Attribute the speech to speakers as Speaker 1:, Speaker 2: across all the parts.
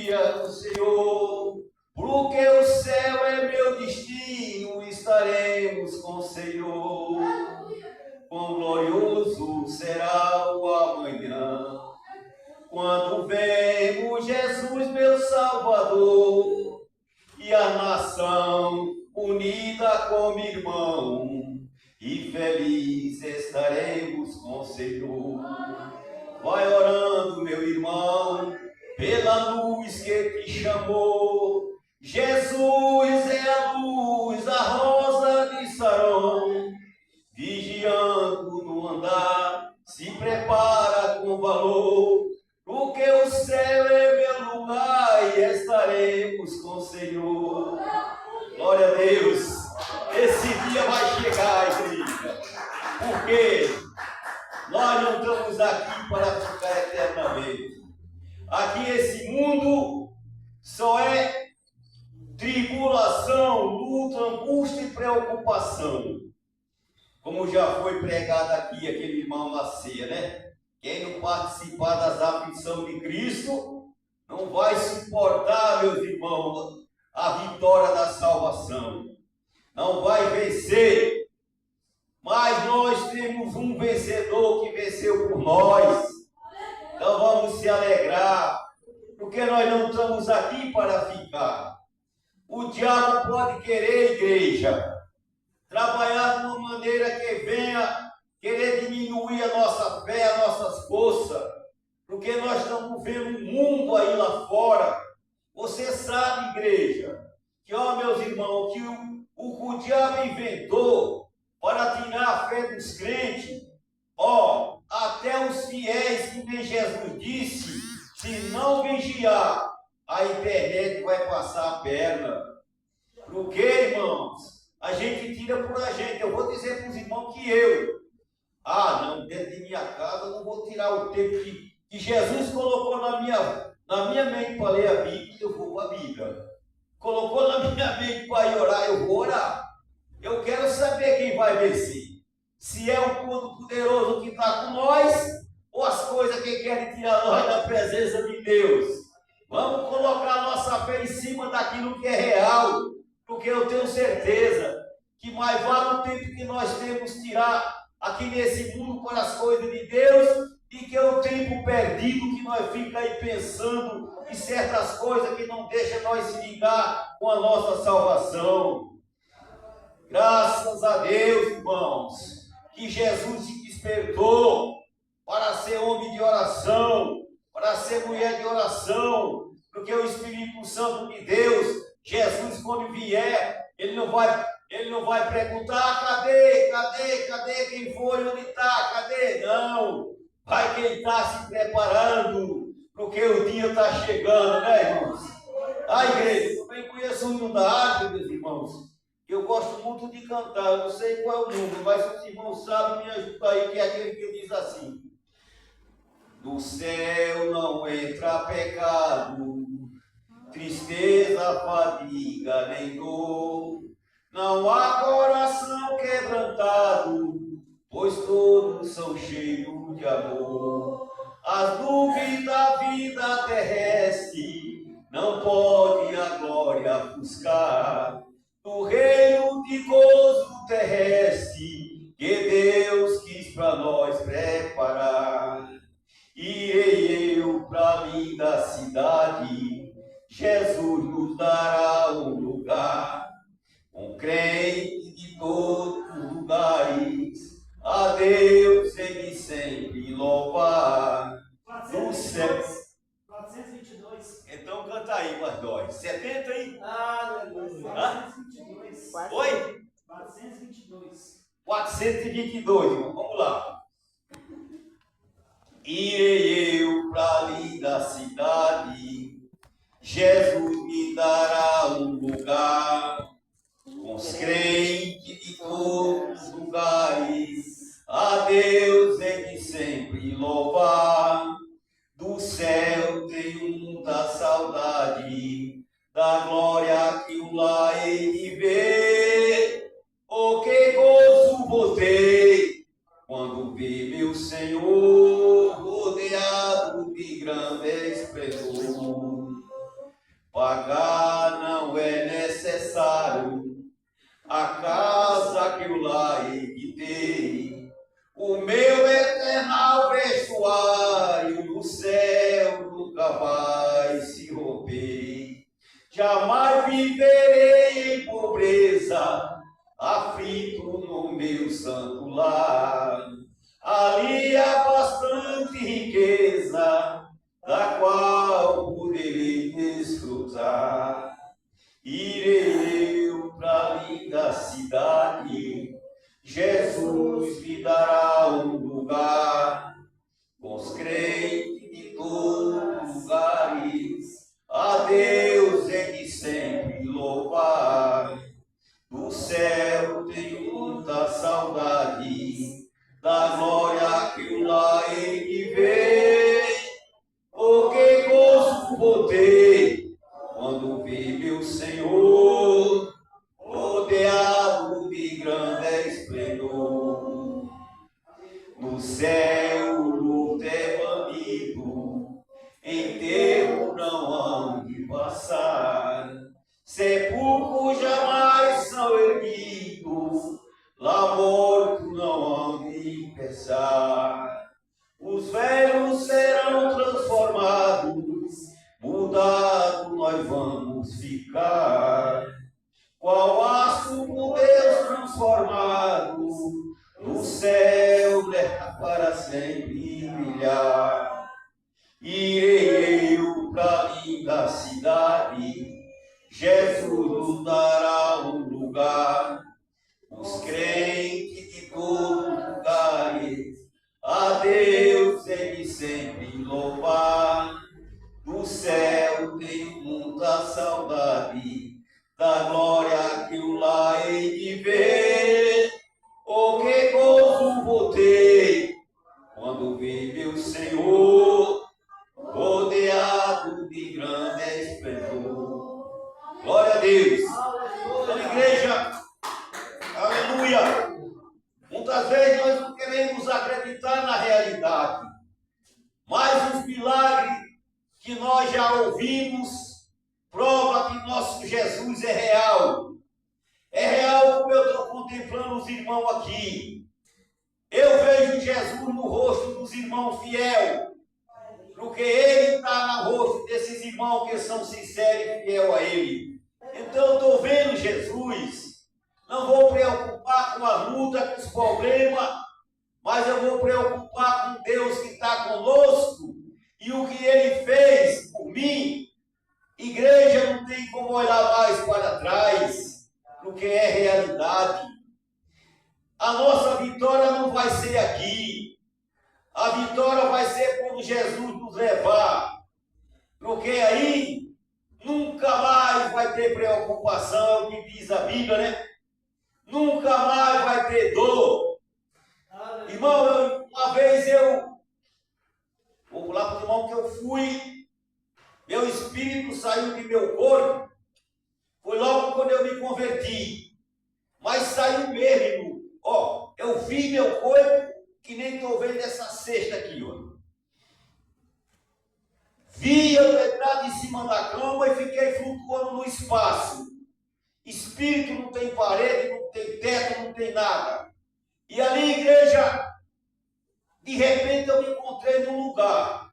Speaker 1: dia do Senhor, porque o céu é meu destino, estaremos com o Senhor. Quão glorioso será o amanhã, quando vemos Jesus, meu Salvador, e a nação unida como irmão, e feliz estaremos com o Senhor. Vai orando, meu irmão, pela luz que te chamou. Jesus é a luz, a rosa de Sarão, vigiando no andar, se prepara com valor, porque o céu é meu lugar e estaremos com o Senhor. Glória a Deus, esse dia vai chegar, igreja, porque nós não estamos aqui para ficar eternamente. Aqui esse mundo só é tribulação, luta, angústia e preocupação. Como já foi pregado aqui aquele irmão na ceia, né? Quem não participar das aflições de Cristo não vai suportar, meus irmãos, a vitória da salvação. Não vai vencer. Mas nós temos um vencedor que venceu por nós. Então vamos se alegrar, porque nós não estamos aqui para ficar. O diabo pode querer, igreja, trabalhar de uma maneira que venha querer diminuir a nossa fé, as nossas forças, porque nós estamos vendo um mundo aí lá fora. Você sabe, igreja, que, ó, meus irmãos, que o diabo inventou para tirar a fé dos crentes, ó, até os fiéis, que nem Jesus disse, se não vigiar, a internet vai passar a perna. Por quê, irmãos? A gente tira por a gente. Eu vou dizer para os irmãos que não, dentro de minha casa eu não vou tirar o tempo que Jesus colocou na minha mente para ler a Bíblia, eu vou para a Bíblia. Colocou na minha mente para ir orar, eu vou orar. Eu quero saber quem vai vencer. Se é o Todo-Poderoso que está com nós, ou as coisas que querem tirar nós da presença de Deus. Vamos colocar a nossa fé em cima daquilo que é real, porque eu tenho certeza que mais vale o tempo que nós temos tirar aqui nesse mundo para as coisas de Deus, e que é o tempo perdido que nós ficamos aí pensando em certas coisas que não deixam nós se ligar com a nossa salvação. Graças a Deus, irmãos, que Jesus te despertou para ser homem de oração, para ser mulher de oração, porque o Espírito Santo de Deus, Jesus, quando vier, ele não vai perguntar, cadê quem foi, onde está, cadê? Não, vai quem está se preparando, porque o dia está chegando, né, irmãos? A igreja, eu também conheço o hino da árvore, meus irmãos. Eu gosto muito de cantar, eu não sei qual é o número, mas os irmãos sabem, me ajudar aí, que é aquele que diz assim: do céu não entra pecado, tristeza, fadiga, nem dor, não há coração quebrantado, pois todos são cheios de amor. As nuvens da vida terrestre não pode a glória buscar, do reino de gozo terrestre que Deus quis para nós preparar. Irei eu para a linda cidade, Jesus nos dará um lugar, com crente de todos os lugares, a Deus ele sempre louvar. Do céu.
Speaker 2: 422.
Speaker 1: Então canta aí, Guardói. 70 aí?
Speaker 2: Aleluia. 422.
Speaker 1: Oi?
Speaker 2: 422.
Speaker 1: 422, irmão. Vamos lá. Irei eu para ali da cidade, Jesus me dará um lugar, com os crentes de todos os lugares, a Deus ele sempre louvar. Do céu tenho muita saudade, da glória que o lá ele vê. Oh, que gozo vou ter quando vi meu Senhor rodeado de grande esplendor. pagar não é necessário. A casa que eu lá evitei, o meu eternal vestuário no céu nunca vai se romper. Jamais viverei em pobreza, aflito no meu santo lar. Ali há bastante riqueza, da qual poderei desfrutar. Irei eu para a linda cidade, Jesus me dará um lugar, com os crentes de todos os lugares, a Deus é de sempre louvar. Do céu tenho muita saudade, da glória que eu lá hei de ver. Oh, que gozo vou ter quando vi meu Senhor, rodeado de grande esplendor. No céu o luto é banido, enterro não hão de passar, sepulcros jamais são erguidos, lá morto não hão de pensar. Os velhos serão transformados, mudado nós vamos ficar, qual astro por Deus transformado, no céu para sempre brilhar. Irei eu para a linda cidade, Jesus nos dará um lugar, os crentes de todos os lugares, a Deus ele sempre louvar. Do céu tenho muita saudade, da glória que eu lá hei de ver. Oh, que gozo vou ter quando vi meu Senhor, rodeado de grande esplendor. Glória a Deus. Então, igreja, aleluia. Muitas vezes nós não queremos acreditar na realidade, mas os milagres que nós já ouvimos prova que nosso Jesus é real. É real como eu estou contemplando os irmãos aqui. Eu vejo Jesus no rosto dos irmãos fiel, porque Ele está no rosto desses irmãos que são sinceros e fiel a Ele. Então eu estou vendo Jesus. Não vou preocupar com a luta, com os problemas, mas eu vou preocupar com Deus que está conosco e o que Ele fez por mim. Igreja não tem como olhar mais para trás, porque é realidade. A nossa vitória não vai ser aqui. A vitória vai ser quando Jesus nos levar, porque aí nunca mais vai ter preocupação, é o que diz a Bíblia, né? Nunca mais vai ter dor. Irmão, uma vez vou lá para o irmão que eu fui, meu espírito saiu de meu corpo, foi logo quando eu me converti, mas saiu mesmo, ó, eu vi meu corpo, que nem estou vendo essa cesta aqui, ó. Vi eu deitado em cima da cama e fiquei flutuando no espaço. Espírito não tem parede, não tem teto, não tem nada. E ali, igreja, de repente eu me encontrei num lugar.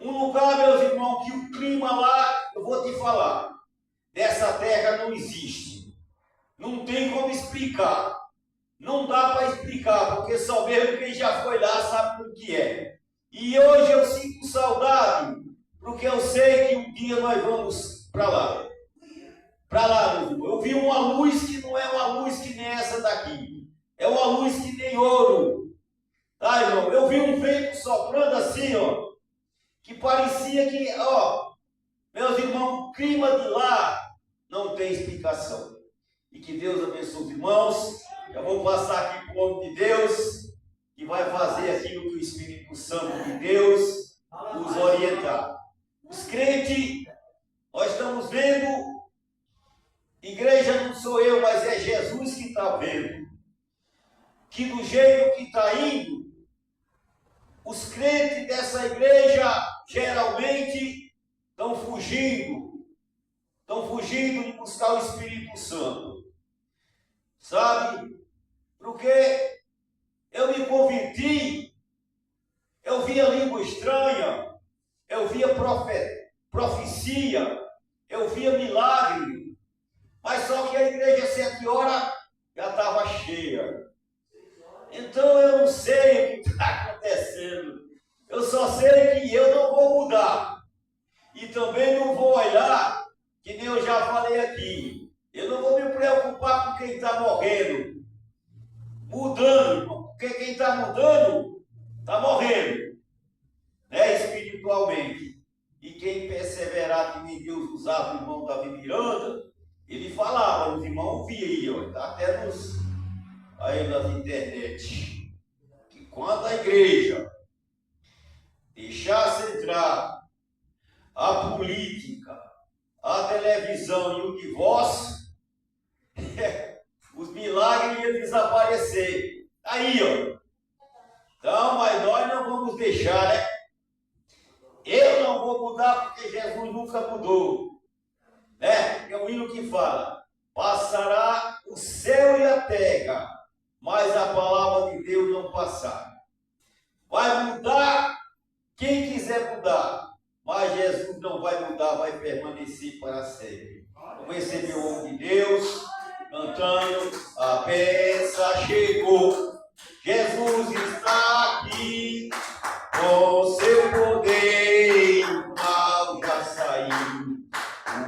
Speaker 1: Um lugar, meus irmãos, que o clima lá, eu vou te falar, dessa terra não existe. Não tem como explicar. Não dá para explicar, porque só mesmo quem já foi lá sabe o que é. E hoje eu sinto saudade, porque eu sei que um dia nós vamos para lá. Para lá, meu irmão. Eu vi uma luz que não é uma luz que nem essa daqui. É uma luz que nem ouro. Tá, irmão? Eu vi um vento soprando assim, ó, que parecia que, ó, meus irmãos, o clima de lá não tem explicação. E que Deus abençoe os irmãos. Eu vou passar aqui para o nome de Deus, que vai fazer aquilo que o Espírito Santo de Deus nos orientar. Os crentes, nós estamos vendo, igreja não sou eu, mas é Jesus que está vendo, que do jeito que está indo, os crentes dessa igreja geralmente estão fugindo, estão fugindo de buscar o Espírito Santo. Sabe? Porque eu me converti, eu via língua estranha, eu via profecia, eu via milagre, mas só que a igreja às 7 horas já estava cheia. Então eu não sei o que está acontecendo, eu só sei que eu não vou mudar, e também não vou olhar, que nem eu já falei aqui, eu não vou me preocupar com quem está morrendo, mudando, irmão, porque quem está mudando, está morrendo, né, espiritualmente. E quem perseverar que me Deus usava o irmão Davi Miranda, ele falava, os irmãos viam, está até aí nas internet, que quando a igreja deixasse entrar a política, a televisão e o divórcio, os milagres iam desaparecer. Aí, ó. Então, mas nós não vamos deixar, né? Eu não vou mudar porque Jesus nunca mudou. Né? É o hino que fala: passará o céu e a terra, mas a palavra de Deus não passará. Vai mudar quem quiser mudar, mas Jesus não vai mudar, vai permanecer para sempre. Vamos receber o homem de Deus, cantando: a peça chegou, Jesus está aqui, com seu poder o mal já saiu.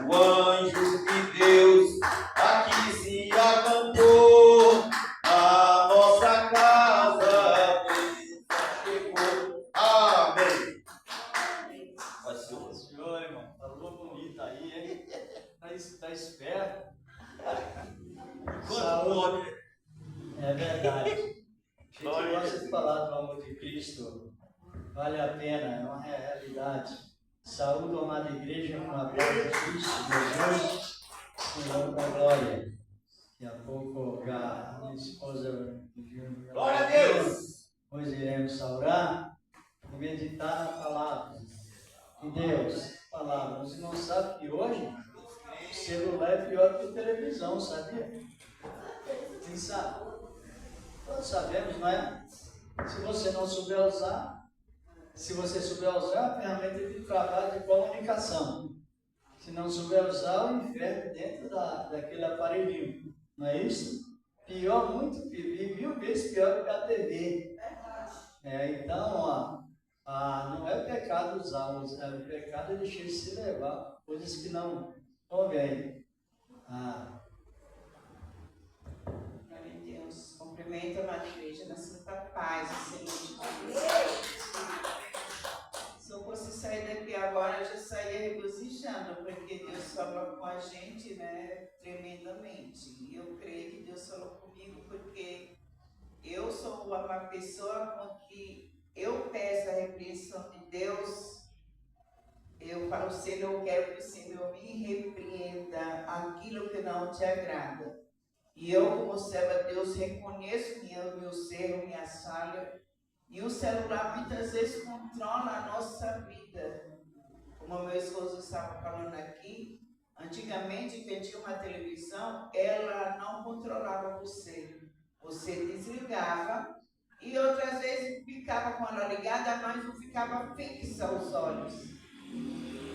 Speaker 1: O anjo de Deus aqui se acampou, a nossa casa chegou. Amém.
Speaker 3: Senhor, irmão, falou bonito aí, hein? Tá esperto.
Speaker 1: Saúde.
Speaker 3: É verdade. A gente gosta de falar do amor de Cristo. Vale a pena, é uma realidade. Saúde, amada igreja, com a glória de Cristo, Jesus, Senhor da glória. Daqui a pouco a minha esposa pediu.
Speaker 1: Glória a Deus.
Speaker 3: Hoje iremos orar e meditar na palavra de Deus. Palavra. Você não sabe que hoje o celular é pior que a televisão, sabia? Quem sabe? Todos sabemos, não é? Se você não souber usar, se você souber usar, a ferramenta de trabalho de comunicação. Se não souber usar, o inferno dentro daquele aparelhinho. Não é isso? Pior, muito pior, 1000 vezes pior do que a TV. Então, não é pecado usar, o pecado é deixar de se levar, coisas que não convêm.
Speaker 4: Glória a Deus. Cumprimento a igreja na santa paz, Senhor Jesus. Se eu fosse sair daqui agora, eu já saía regozijando, porque Deus falou com a gente, né, tremendamente. E eu creio que Deus falou comigo, porque eu sou uma pessoa com que eu peço a repreensão de Deus. Eu falo, Senhor, eu quero que o Senhor me repreenda aquilo que não te agrada. E eu, como serva de Deus, reconheço meu erro, minha falha. E o celular muitas vezes controla a nossa vida. Como meu esposo estava falando aqui, antigamente quem tinha uma televisão, ela não controlava você. Você desligava e outras vezes ficava com ela ligada, mas não ficava fixa aos olhos.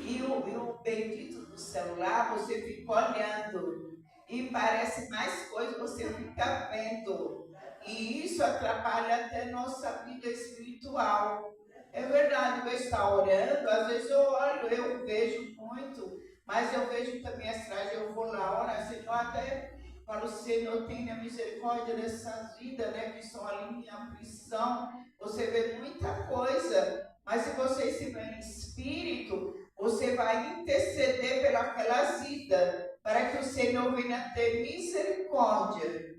Speaker 4: E o bendito do celular, você fica olhando e parece mais coisa, você fica vendo. E isso atrapalha até nossa vida espiritual. É verdade, eu estou orando, às vezes eu olho, eu vejo muito, mas eu vejo também as trajes, eu vou lá orar, Senhor, até falo, Senhor, tenha misericórdia dessas vidas, né, que estão ali em aflição. Você vê muita coisa, mas se você estiver em espírito, você vai interceder pelas vidas, para que o Senhor venha ter misericórdia.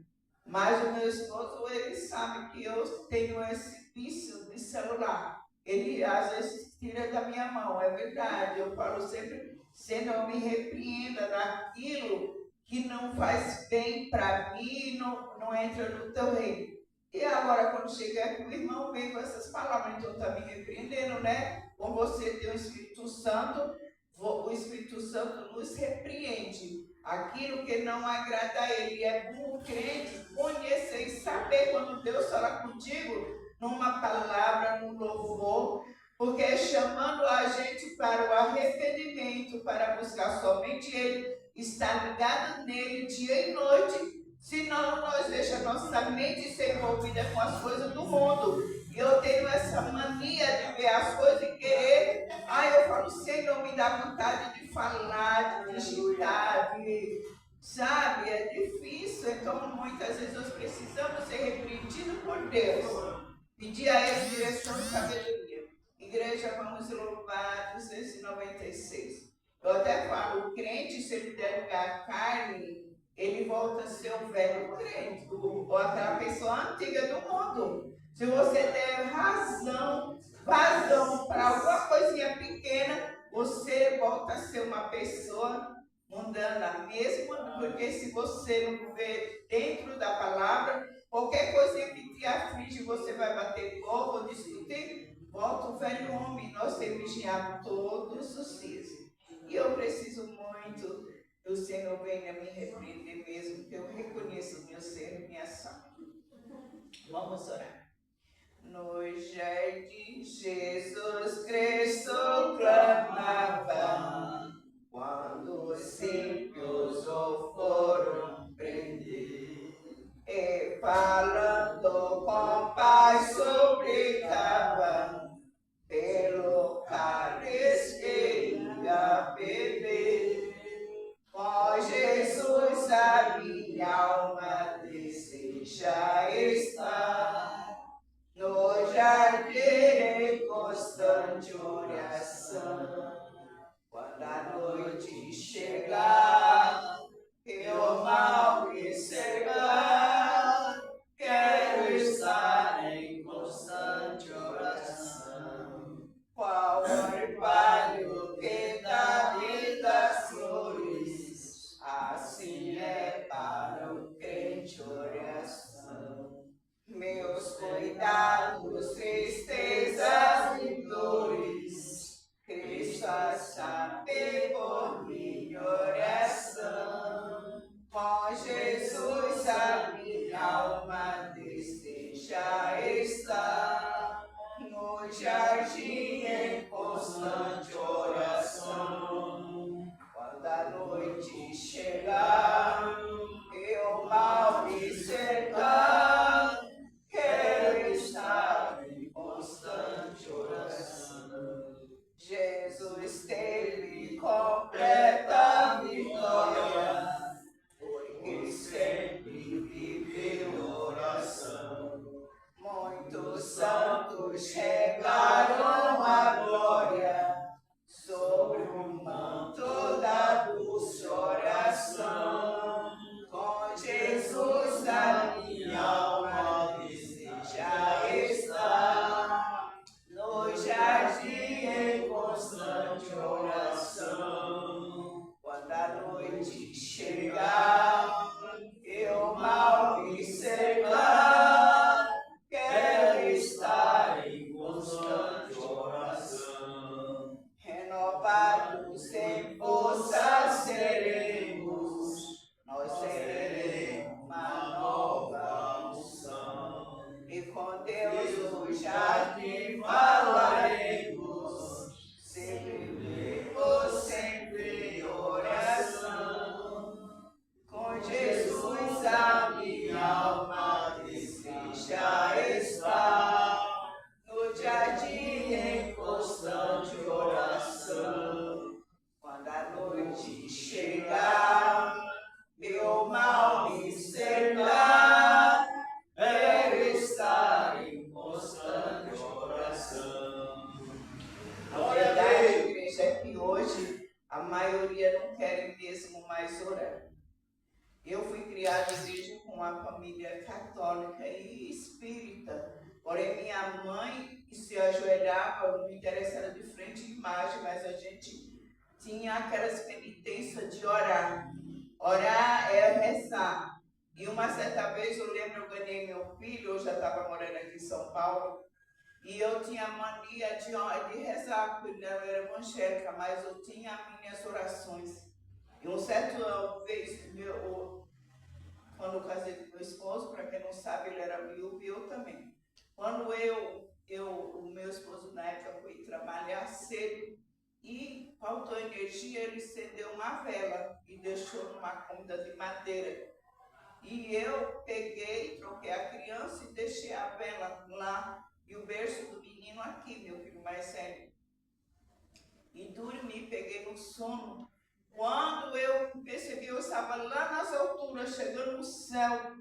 Speaker 4: Mas o meu esposo, ele sabe que eu tenho esse vício de celular. Ele, às vezes, tira da minha mão, é verdade. Eu falo sempre, Senhor, me repreenda daquilo que não faz bem para mim, não entra no teu reino. E agora, quando chega aqui, o irmão vem com essas palavras, então está me repreendendo, né? Com você tem o Espírito Santo, o Espírito Santo nos repreende. Aquilo que não agrada a Ele. É bom o crente conhecer e saber quando Deus fala contigo numa palavra, num louvor, porque é chamando a gente para o arrependimento, para buscar somente Ele, estar ligado nele dia e noite, senão nós deixamos nossa mente ser envolvida com as coisas do mundo. E eu tenho essa mania de ver as coisas e querer. Eu falo, Senhor, me dá vontade de falar, de digitar, sabe? É difícil. Então, muitas vezes nós precisamos ser repreendidos por Deus. Pedir a Ele direção e sabedoria. Igreja, vamos louvar 296. Eu até falo, o crente, se ele der lugar à carne, ele volta a ser o velho crente, ou aquela pessoa antiga do mundo. Se você der vazão para alguma coisinha pequena, você volta a ser uma pessoa mundana mesmo, porque se você não viver dentro da palavra, qualquer coisinha que te aflige, você vai bater fogo ou discutir, volta o velho homem. Nós temos vigiado todos os dias. E eu preciso muito que o Senhor venha me repreender mesmo, que eu reconheço o meu ser e minha ação. Vamos orar. No jardim Jesus Cristo clamava, quando os ímpios o foram prender, e falando com paz suplicava, pelo cálice que ia beber. Com Jesus a minha alma deseja estar, no jardim em constante oração. Quando a noite chegar, eu mal me cegar, quero estar em constante oração. Qual orvalho que dá das flores, assim é para o crente oração. Meus cuidados, tristezas e dores, Cristo a saber por minha oração. Com Jesus a minha alma deseja estar, no jardim em constante oração. Quando a noite chegar, eu mal me cercar, quero estar em constante oração. Jesus teve completa vitória, porque sempre viveu oração. Muitos santos regaram a glória sobre o manto da doce oração. Com Jesus a minha alma deseja estar, no jardim em constante oração. Quando a noite chegar, eu mal me cercar, quero estar em constante oração. Renovados em força seremos, nós seremos uma nova unção. E com Deus no jardim falaremos, sempre em oração. Com Jesus a minha alma deseja estar, no jardim em constante oração. Quando a noite chegar, meu mal me cercar, quero estar em constante oração. A verdade, igreja, é que hoje a maioria não quer mesmo mais orar. Eu fui criada em igreja com uma família católica e espírita. Porém, minha mãe se ajoelhava, não me interessava de frente à imagem, mas a gente tinha aquelas penitências de orar. Orar é rezar. E uma certa vez, eu lembro, eu ganhei meu filho, eu já estava morando aqui em São Paulo, E eu tinha mania de rezar, porque eu era evangélica, mas eu tinha minhas orações. E um certo vez, quando eu casei com meu esposo, para quem não sabe, ele era viúvo e eu também. Quando o meu esposo na época foi trabalhar cedo e faltou energia, ele acendeu uma vela e deixou numa cômoda de madeira. E eu peguei, troquei a criança e deixei a vela lá e o berço do menino aqui, meu filho mais velho. E dormi, peguei no sono. Quando eu percebi, eu estava lá nas alturas, chegando no céu,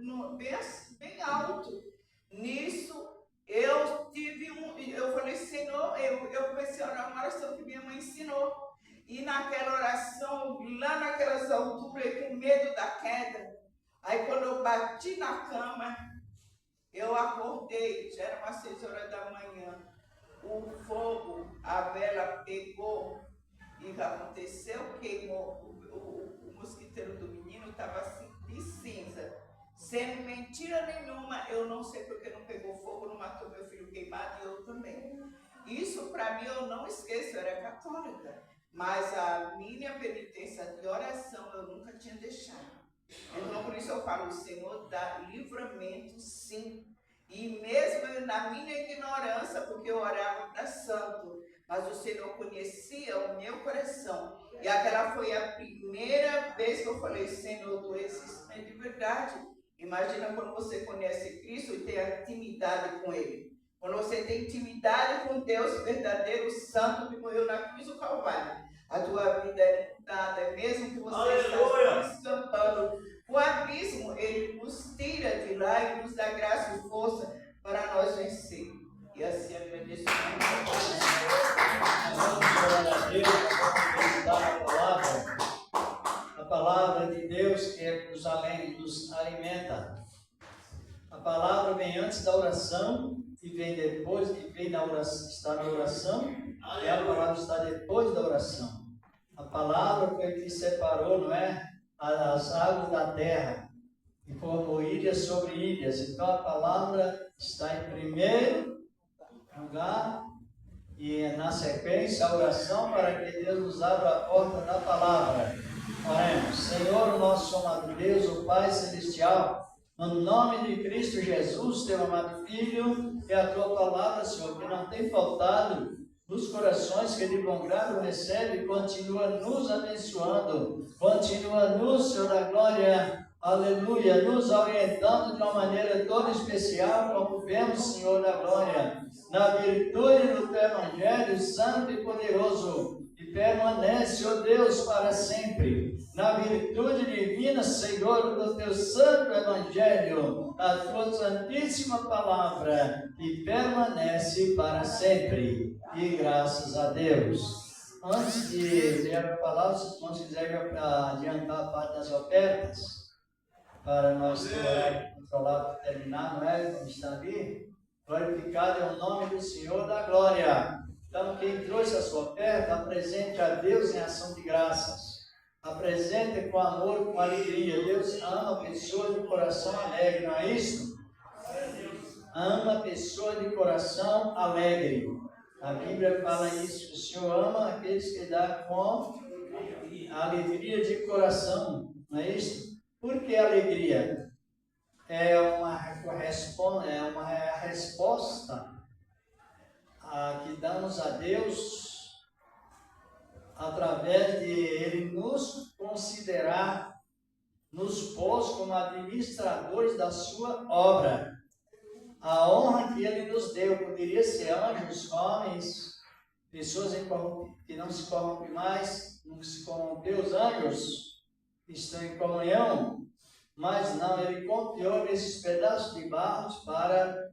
Speaker 4: bem alto. Nisso, eu falei, Senhor, eu comecei a orar uma oração que minha mãe ensinou. E naquela oração, lá naquelas alturas, com medo da queda, aí quando eu bati na cama, eu acordei, já era umas 6 horas da manhã. O fogo, a vela pegou e o que aconteceu? Queimou. O mosquiteiro do menino estava assim, de cinza. Sem mentira nenhuma, eu não sei porque não pegou fogo, não matou meu filho queimado e eu também. Isso para mim eu não esqueço, eu era católica. Mas a minha penitência de oração eu nunca tinha deixado. Então por isso eu falo, o Senhor dá livramento sim. E mesmo na minha ignorância, porque eu orava para santo, mas o Senhor conhecia o meu coração. E aquela foi a primeira vez que eu falei, Senhor, tu existes de verdade. Imagina quando você conhece Cristo e tem intimidade com Ele. Quando você tem intimidade com Deus verdadeiro, santo, que morreu na cruz do Calvário. A tua vida é mudada, mesmo que você esteja escampando o abismo, Ele nos tira de lá e nos dá graça e força para nós vencer. E assim agradeço
Speaker 3: a palavra de Deus que nos alimenta. A palavra vem antes da oração e vem depois, e vem na oração, está na oração, e a palavra está depois da oração. A palavra foi que separou, não é? As águas da terra e formou ilhas sobre ilhas. Então a palavra está em primeiro lugar e na sequência a oração para que Deus nos abra a porta da palavra. Oremos. Senhor, nosso amado Deus, o Pai Celestial, no nome de Cristo Jesus, teu amado Filho, e a tua palavra, Senhor, que não tem faltado nos corações que de bom grado recebe, continua nos abençoando, continua-nos, Senhor da glória, aleluia, nos orientando de uma maneira toda especial, como vemos, Senhor da glória, na virtude do teu Evangelho santo e poderoso, e permanece, ó Deus, para sempre, na virtude divina, Senhor, do teu santo Evangelho, a tua santíssima palavra, e permanece para sempre. E graças a Deus. Antes de ler a palavra, se nós quiserem adiantar a parte das ofertas, para nós controlar para terminar, não é? Como está ali? Glorificado é o nome do Senhor da glória. Então, quem trouxe a sua oferta, apresente a Deus em ação de graças. Apresente com amor, com alegria. Deus ama pessoas de coração alegre, não é isso? Ama pessoas de coração alegre. A Bíblia fala isso, que o Senhor ama aqueles que dão com alegria de coração, não é isso? Por que alegria? É uma resposta que damos a Deus através de Ele nos considerar, nos pôs como administradores da sua obra. A honra que Ele nos deu poderia ser anjos, homens, pessoas que não se corrompem mais, não se corrompeu, os anjos estão em comunhão, mas não, Ele confiou nesses pedaços de barro para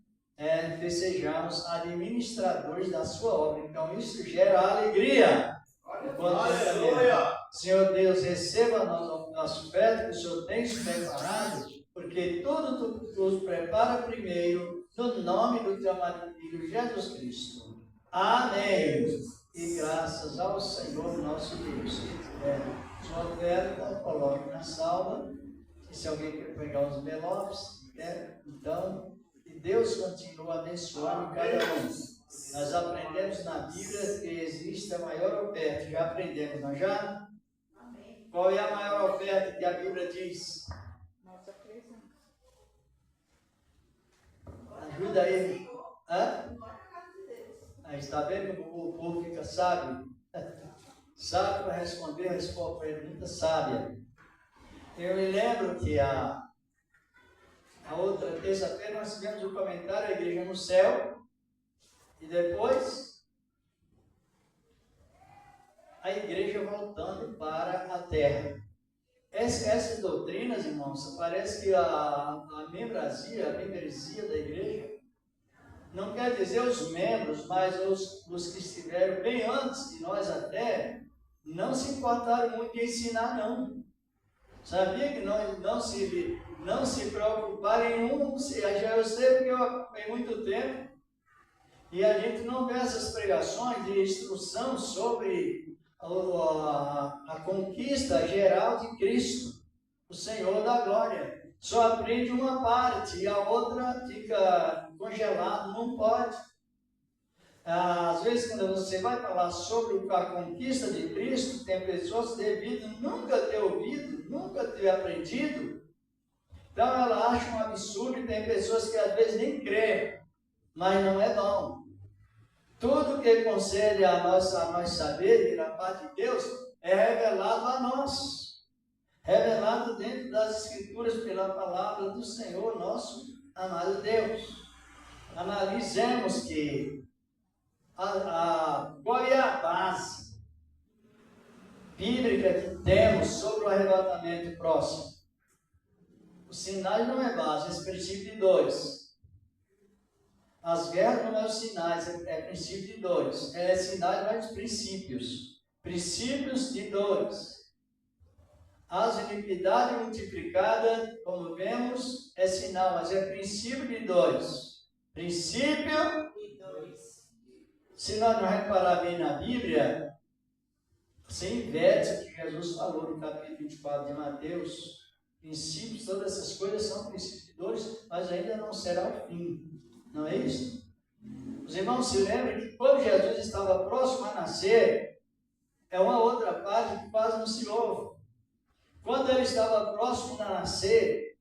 Speaker 3: que sejamos administradores da sua obra. Então isso gera alegria. Aleluia! Senhor Deus, receba nosso oferta que o Senhor tem se preparado, porque tudo tu prepara primeiro, no nome do teu amado Filho Jesus Cristo. Amém. E graças ao Senhor nosso Deus. Se tiver sua oferta, coloque na salva. E se alguém quer pegar os envelopes, então, e Deus continua abençoando cada um. Nós aprendemos na Bíblia que existe a maior oferta. Já aprendemos, não já?
Speaker 4: Amém.
Speaker 3: Qual é a maior oferta que a Bíblia diz?
Speaker 4: Nossa presença.
Speaker 3: Ajuda aí. Hã? Aí está vendo que o povo fica sábio? Sábio para responder a pergunta sábia. Eu me lembro que a outra terça-feira nós tivemos um comentário, a igreja no céu, e depois a igreja voltando para a terra. Essas doutrinas, irmãos, parece que a membresia da igreja não quer dizer os membros, mas os que estiveram bem antes de nós até, não se importaram muito em ensinar, não. Sabia que não se preocuparam em eu sei porque eu acompanhei muito tempo, e a gente não vê essas pregações de instrução sobre a conquista geral de Cristo, o Senhor da glória. Só aprende uma parte e a outra fica congelada, não pode. Às vezes, quando você vai falar sobre a conquista de Cristo, tem pessoas devido nunca ter ouvido, nunca ter aprendido. Então, ela acha um absurdo e tem pessoas que às vezes nem creem, mas não é não. Tudo que concede a nós saber, da parte de Deus, é revelado a nós. Revelado dentro das Escrituras pela palavra do Senhor, nosso amado Deus. Analisemos que qual é a base bíblica que temos sobre o arrebatamento próximo. Os sinais não é base, esse princípio de 2. As guerras não é os sinais, é princípio de 2. É sinais, mas princípios. Princípios de 2. As iniquidades multiplicadas, como vemos, é sinal, mas é princípio de 2. Princípio de 2. Se nós não reparar bem na Bíblia, você inverte o que Jesus falou no capítulo 24 de Mateus. Princípios, todas essas coisas são princípios de 2, mas ainda não será o fim. Não é isso? Os irmãos se lembram que quando Jesus estava próximo a nascer, é uma outra parte que quase não se ouve. Quando ele estava próximo a nascer,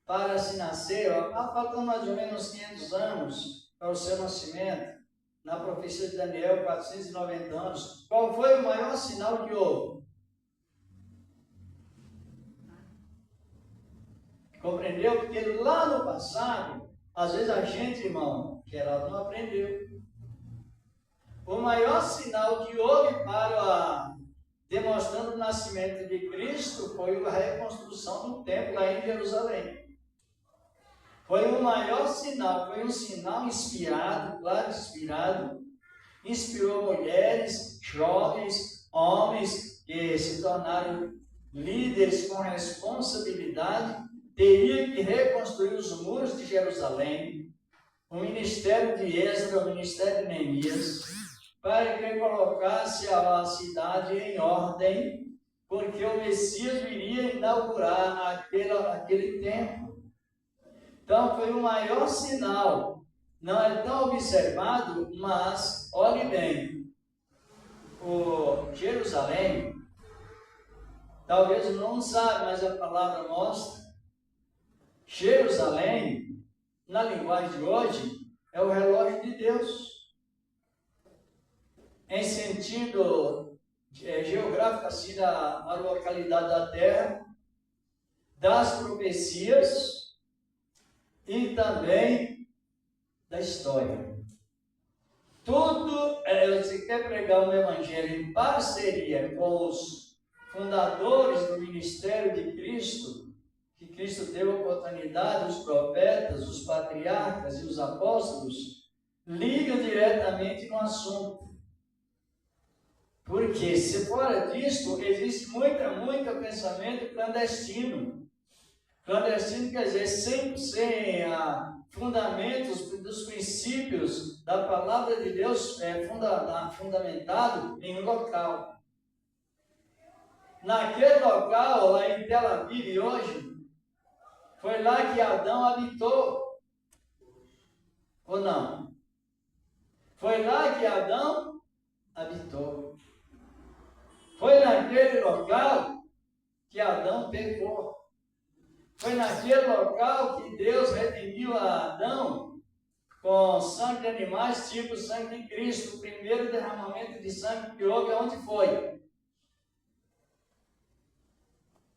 Speaker 3: para se nascer, faltando mais ou menos 500 anos para o seu nascimento, na profecia de Daniel, 490 anos, qual foi o maior sinal que houve? Compreendeu? Porque lá no passado, às vezes a gente, irmão, que ela não aprendeu. O maior sinal que houve demonstrando o nascimento de Cristo foi a reconstrução do templo lá em Jerusalém. Foi o maior sinal, foi um sinal inspirado, claro, inspirou mulheres, jovens, homens que se tornaram líderes com responsabilidade, teria que reconstruir os muros de Jerusalém, o ministério de Esdras, o ministério de Neemias, para que colocasse a cidade em ordem, porque o Messias iria inaugurar aquele templo. Então foi o maior sinal, não é tão observado, mas olhe bem, o Jerusalém, talvez não sabe, mas a palavra mostra, Jerusalém, na linguagem de hoje, é o relógio de Deus. Em sentido geográfico, assim, a localidade da terra, das profecias e também da história. Tudo, você quer pregar um evangelho em parceria com os fundadores do ministério de Cristo, que Cristo deu a oportunidade, os profetas, os patriarcas e os apóstolos, ligam diretamente no assunto. Porque, se fora disso, existe muito pensamento clandestino. Clandestino quer dizer sem fundamentos dos princípios da palavra de Deus fundamentado em um local. Naquele local, lá em Tel Aviv hoje, foi lá que Adão habitou. Ou não? Foi lá que Adão habitou. Foi naquele local que Adão pecou. Foi naquele local que Deus redimiu a Adão com sangue de animais, tipo sangue de Cristo. O primeiro derramamento de sangue que houve, onde foi?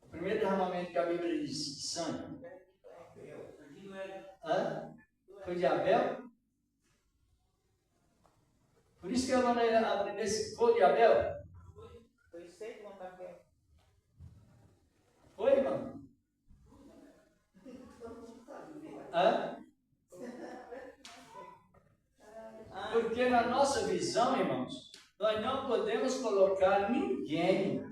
Speaker 3: O primeiro derramamento que a Bíblia diz de sangue. Hã? Foi de Abel? Por isso que eu vou aprender se foi de Abel.
Speaker 4: Foi cedo quando Abel.
Speaker 3: Foi, irmão? Hã? Porque na nossa visão, irmãos, nós não podemos colocar ninguém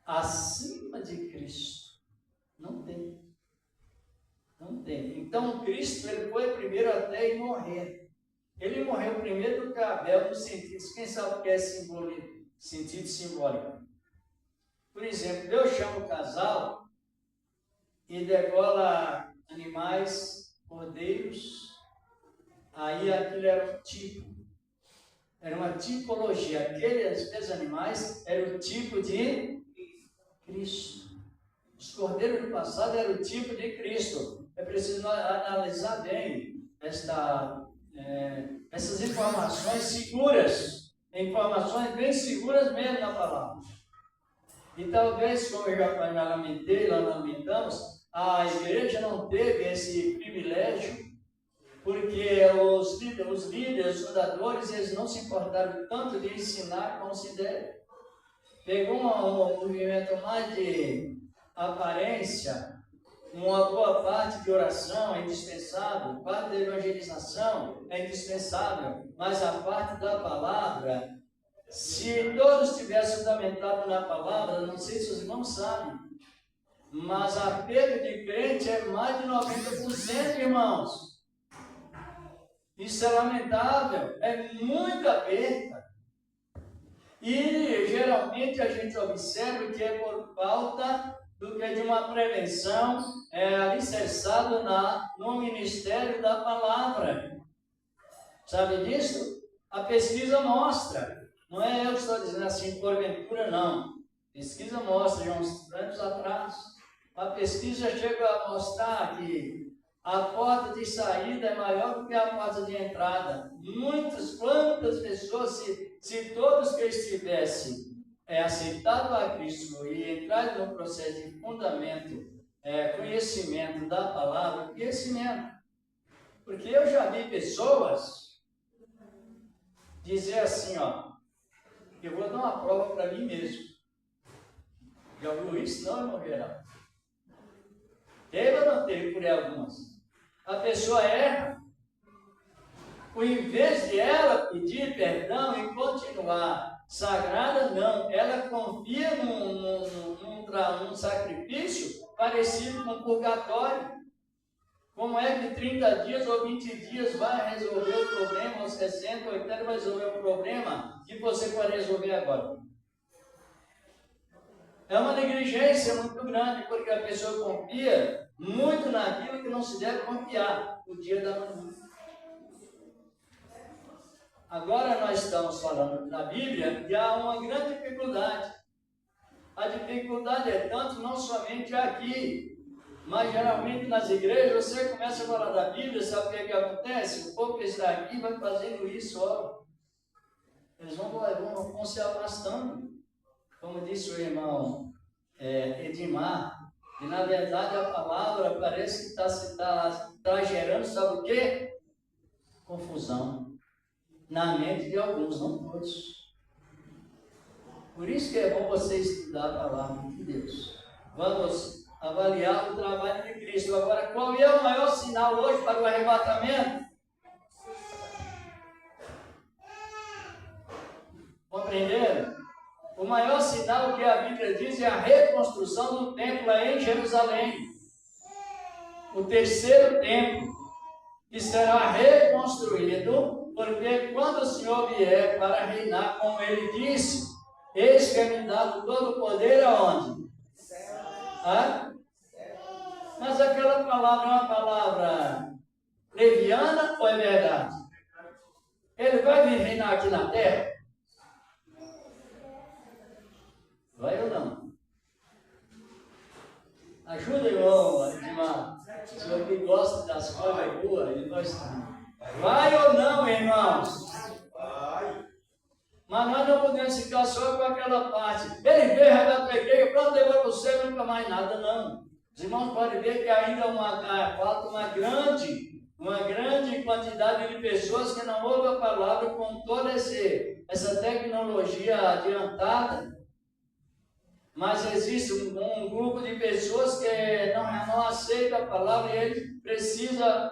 Speaker 3: acima de Cristo. Não tem. Não tem. Então, Cristo, ele foi primeiro até em morrer. Ele morreu primeiro do que Abel, no sentido, quem sabe o que é sentido simbólico. Por exemplo, Deus chama o casal e degola animais, cordeiros, aí aquilo era um tipo, era uma tipologia. Aqueles animais eram o tipo de Cristo. Os cordeiros do passado eram o tipo de Cristo. É preciso analisar bem essas informações seguras, informações bem seguras mesmo na palavra. E talvez, como eu já lamentamos, a igreja não teve esse privilégio, porque os líderes, os fundadores, eles não se importaram tanto de ensinar como se deve. Pegou um movimento mais de aparência, uma boa parte de oração é indispensável, parte da evangelização é indispensável, mas a parte da palavra, se todos tivessem fundamentado na palavra, não sei se os irmãos sabem, mas a perda de crente é mais de 90%, irmãos. Isso é lamentável, é muita perda. E geralmente a gente observa que é por falta de uma prevenção alicerçada no ministério da palavra. Sabe disso? A pesquisa mostra. Não é eu que estou dizendo assim, porventura, não. Pesquisa mostra, de uns anos atrás, a pesquisa chega a mostrar que a porta de saída é maior do que a porta de entrada. Quantas pessoas, se todos que estivessem aceitado a Cristo e entrado no processo de fundamento, conhecimento da palavra, conhecimento. Porque eu já vi pessoas dizer assim, ó, eu vou dar uma prova para mim mesmo. Já ouviu isso? Não, irmão Geraldo? Teve ou não teve por aí algumas? A pessoa erra, em vez de ela pedir perdão e continuar sagrada, não, ela confia num sacrifício parecido com purgatório. Como é que 30 dias ou 20 dias vai resolver o problema, ou 60, 80 vai resolver o problema que você pode resolver agora? É uma negligência muito grande, porque a pessoa confia muito naquilo que não se deve confiar, o dia da manhã. Agora nós estamos falando na Bíblia e há uma grande dificuldade. A dificuldade é tanto não somente aqui, mas geralmente nas igrejas você começa a falar da Bíblia, sabe o que acontece? O povo que está aqui vai fazendo isso, ó. Eles vão se afastando. Como disse o irmão Edmar, e na verdade a palavra parece que está gerando, sabe o quê? Confusão. Na mente de alguns, não todos. Por isso que é bom você estudar a palavra de Deus. Vamos avaliar o trabalho de Cristo. Agora, qual é o maior sinal hoje para o arrebatamento? Compreenderam? O maior sinal que a Bíblia diz é a reconstrução do templo em Jerusalém. O terceiro templo, que será reconstruído, porque quando o Senhor vier para reinar, como ele disse, eis que é me dado todo o poder aonde? Mas aquela palavra é uma palavra leviana ou é verdade? Ele vai vir reinar aqui na terra? Vai ou não? Ajuda, irmão, Adimar. O senhor que gosta das coisas boas, e nós estamos. Vai ou não, irmãos?
Speaker 1: Vai.
Speaker 3: Mas nós não podemos ficar só com aquela parte. Ele veio, vai dar para a igreja, pronto, levou para você, nunca mais nada, não. Os irmãos podem ver que ainda falta uma grande quantidade de pessoas que não ouvem a palavra com toda essa tecnologia adiantada. Mas existe um grupo de pessoas que não aceita a palavra e ele precisa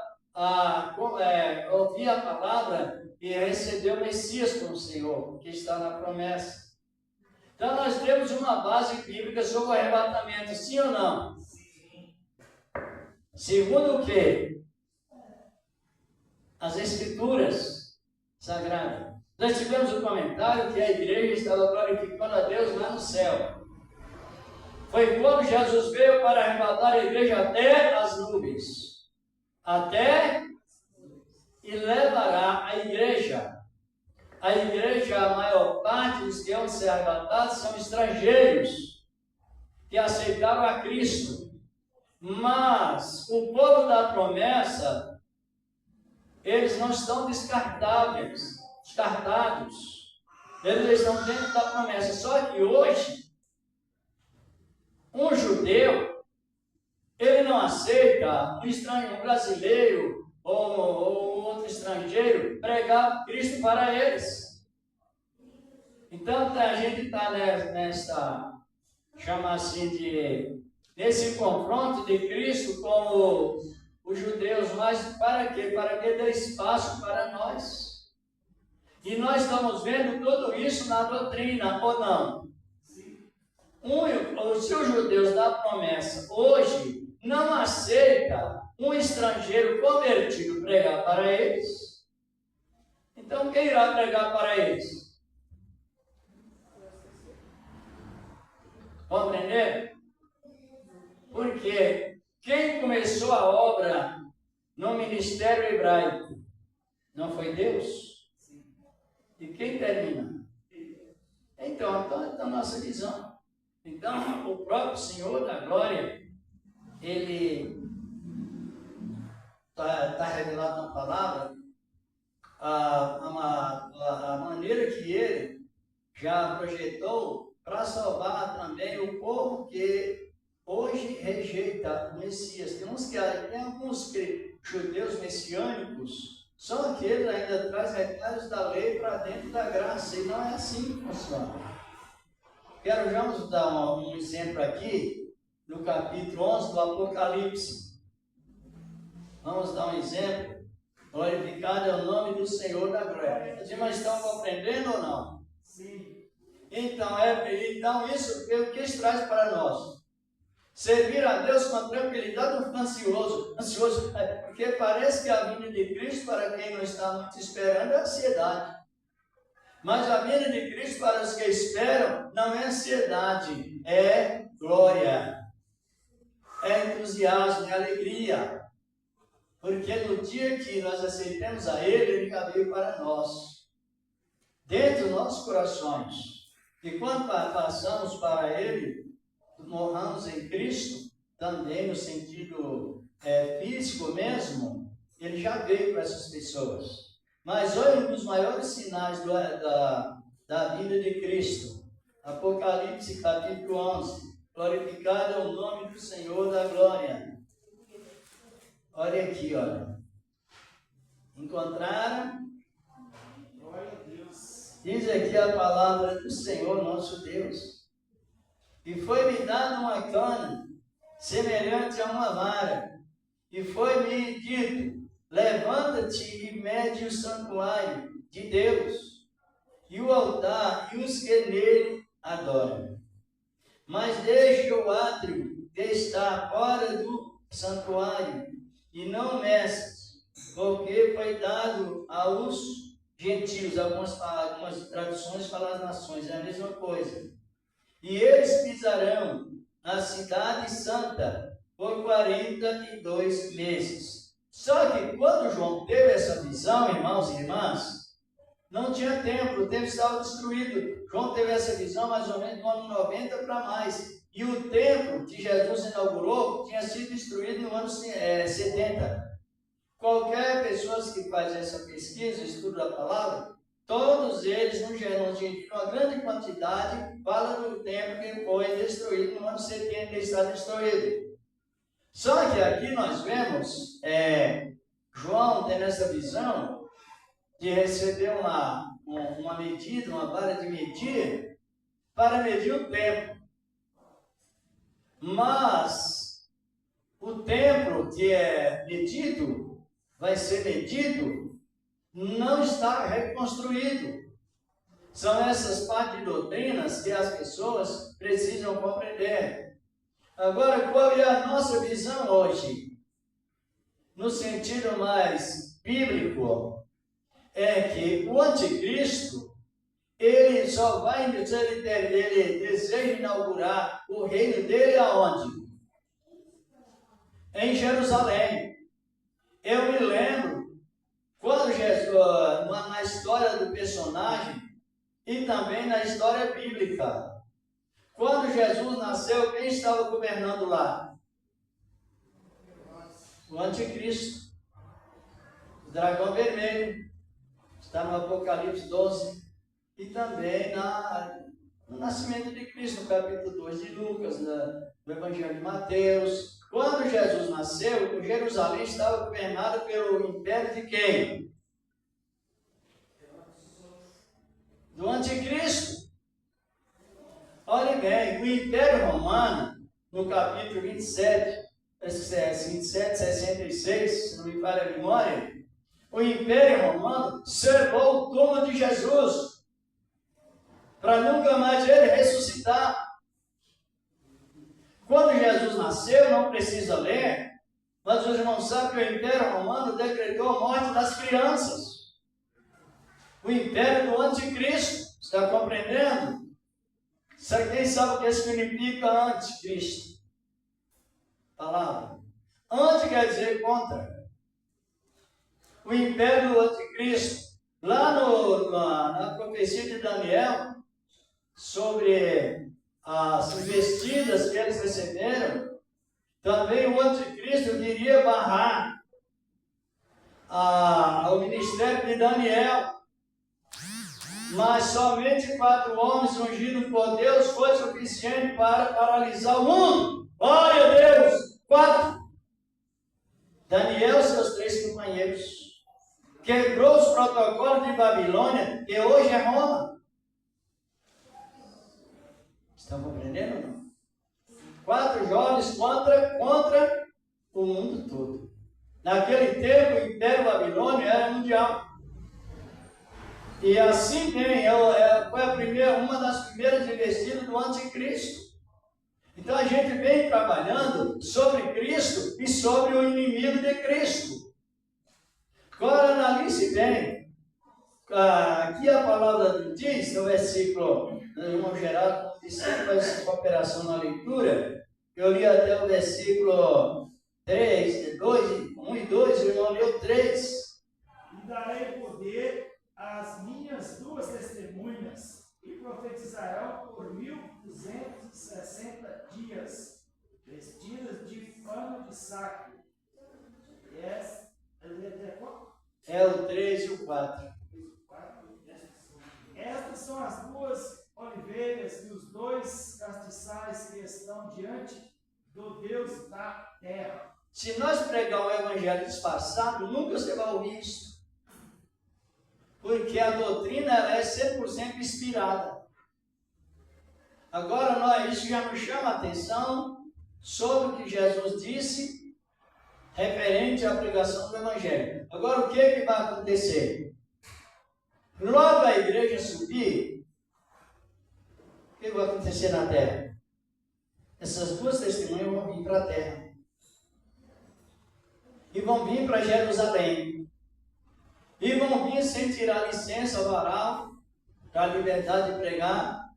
Speaker 3: ouvir a palavra e receber o Messias como Senhor, que está na promessa. Então nós temos uma base bíblica sobre o arrebatamento, sim ou não? Segundo o quê? As Escrituras Sagradas. Nós tivemos um comentário que a igreja estava glorificando a Deus lá no céu. Foi quando Jesus veio para arrebatar a igreja até as nuvens. E levará a igreja. A igreja, a maior parte dos que vão ser arrebatados são estrangeiros que aceitaram a Cristo. Mas o povo da promessa, eles não estão descartados. Eles estão dentro da promessa. Só que hoje, um judeu, ele não aceita um estranho, um brasileiro ou outro estrangeiro pregar Cristo para eles. Então a gente está nesse confronto de Cristo com os judeus, mas para quê? Para que dê espaço para nós. E nós estamos vendo tudo isso na doutrina, ou não? Se os judeus da promessa hoje não aceita um estrangeiro convertido pregar para eles, então quem irá pregar para eles? Compreender? Porque quem começou a obra no ministério hebraico não foi Deus? E quem termina? Então a nossa visão. Então, o próprio Senhor da Glória, Ele está revelado na palavra a maneira que Ele já projetou para salvar também o povo que hoje rejeita o Messias. Tem alguns judeus messiânicos, são aqueles que ainda trazem retalhos da lei para dentro da graça, e não é assim que funciona. Quero já nos dar um exemplo aqui, no capítulo 11 do Apocalipse. Vamos dar um exemplo. Glorificado é o nome do Senhor da glória. Os irmãos estão compreendendo ou não?
Speaker 2: Sim.
Speaker 3: Então isso o que isso traz para nós? Servir a Deus com tranquilidade, não fica ansioso, porque parece que a vinda de Cristo, para quem não está muito esperando, é ansiedade. Mas a vinda de Cristo para os que esperam não é ansiedade, é glória, é entusiasmo, é alegria. Porque no dia que nós aceitamos a Ele, Ele já veio para nós, dentro dos nossos corações. E quando passamos para Ele, morramos em Cristo, também no sentido físico mesmo, Ele já veio para essas pessoas. Mas olha um dos maiores sinais da vinda de Cristo. Apocalipse capítulo 11. Glorificado é o nome do Senhor da glória. Olha aqui, olha. Encontraram?
Speaker 2: Glória a Deus.
Speaker 3: Diz aqui a palavra do Senhor nosso Deus. E foi-me dada uma cana, semelhante a uma vara. E foi-me dito: levanta-te e mede o santuário de Deus, e o altar, e os que nele adoram. Mas deixa o átrio que está fora do santuário, e não meças, porque foi dado aos gentios. Algumas traduções falam as nações, é a mesma coisa. E eles pisarão a cidade santa por 42 meses. Só que quando João teve essa visão, irmãos e irmãs, Não tinha templo, o templo estava destruído. João teve essa visão mais ou menos no ano 90 para mais. E o templo que Jesus inaugurou tinha sido destruído no ano 70. Qualquer pessoa que faz essa pesquisa, estudo da palavra, todos eles, no geral, uma grande quantidade, falam do templo que foi destruído no ano 70 e está destruído. Só que aqui nós vemos João tendo essa visão de receber uma medida, uma vara de medir, para medir o tempo. Mas o templo que é medido, vai ser medido, não está reconstruído. São essas partes de doutrinas que as pessoas precisam compreender. Agora, qual é a nossa visão hoje? No sentido mais bíblico, é que o anticristo, ele só vai, ele deseja inaugurar o reino dele aonde? Em Jerusalém. Eu me lembro, quando Jesus, na história do personagem, e também na história bíblica, quando Jesus nasceu, quem estava governando lá? O anticristo, o dragão vermelho, está no Apocalipse 12, e também no nascimento de Cristo, no capítulo 2 de Lucas, no Evangelho de Mateus. Quando Jesus nasceu, Jerusalém estava governada pelo império de quem? Do anticristo. Olhe bem, o Império Romano, no capítulo 27, 66, se não me falha a memória, o Império Romano cercou o túmulo de Jesus para nunca mais ele ressuscitar. Quando Jesus nasceu, não precisa ler, mas os irmãos sabem que o Império Romano decretou a morte das crianças. O Império do Anticristo, está compreendendo? Quem sabe o que significa Anticristo? Palavra. Anti quer dizer contra. O Império do Anticristo, lá na profecia de Daniel, sobre as vestidas que eles receberam, também o anticristo viria barrar o ministério de Daniel. Mas somente 4 homens ungidos por Deus foi suficiente para paralisar o mundo. Glória a Deus! 4. Daniel e seus 3 companheiros. Quebrou os protocolos de Babilônia, que hoje é Roma. Estão compreendendo ou não? 4 jovens contra o mundo todo. Naquele tempo, o Império Babilônio era mundial. E assim foi uma das primeiras investidas do Anticristo. Então a gente vem trabalhando sobre Cristo e sobre o inimigo de Cristo. Agora analise bem. Aqui a palavra diz, no versículo, irmão Geraldo, como disse, faz cooperação na leitura. Eu li até o versículo 3, 1 e 2, o irmão leu 3.
Speaker 2: E darei poder às minhas 2 testemunhas, e profetizarão por 1260 dias, vestidas de pano de saco.
Speaker 3: É o 3 e o 4.
Speaker 2: Estas são as 2 oliveiras e os 2 castiçais que estão diante do Deus da terra.
Speaker 3: Se nós pregar o evangelho disfarçado, nunca você vai ouvir isso. Porque a doutrina ela é 100% inspirada. Agora, isso já nos chama a atenção sobre o que Jesus disse referente à pregação do evangelho. Agora, o que vai acontecer? Logo a igreja subir, o que vai acontecer na terra? Essas 2 testemunhas vão vir para a terra. E vão vir para Jerusalém. E vão vir sem tirar licença ao varal, para a liberdade de pregar.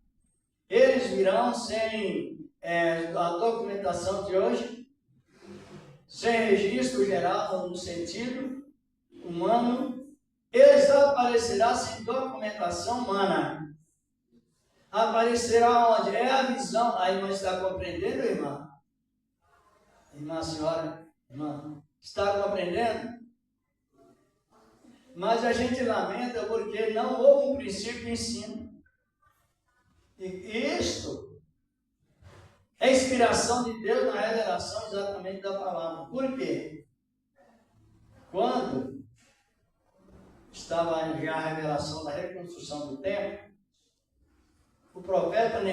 Speaker 3: Eles virão sem a documentação de hoje, sem registro geral no sentido humano. E Ele aparecerá sem documentação humana. Aparecerá onde? É a visão. A irmã está compreendendo, irmã? Irmã, senhora, irmã, está compreendendo? Mas a gente lamenta porque não houve um princípio de ensino. E isto é inspiração de Deus na revelação exatamente da palavra. Por quê? Quando estava já a revelação da reconstrução do templo, os profetas,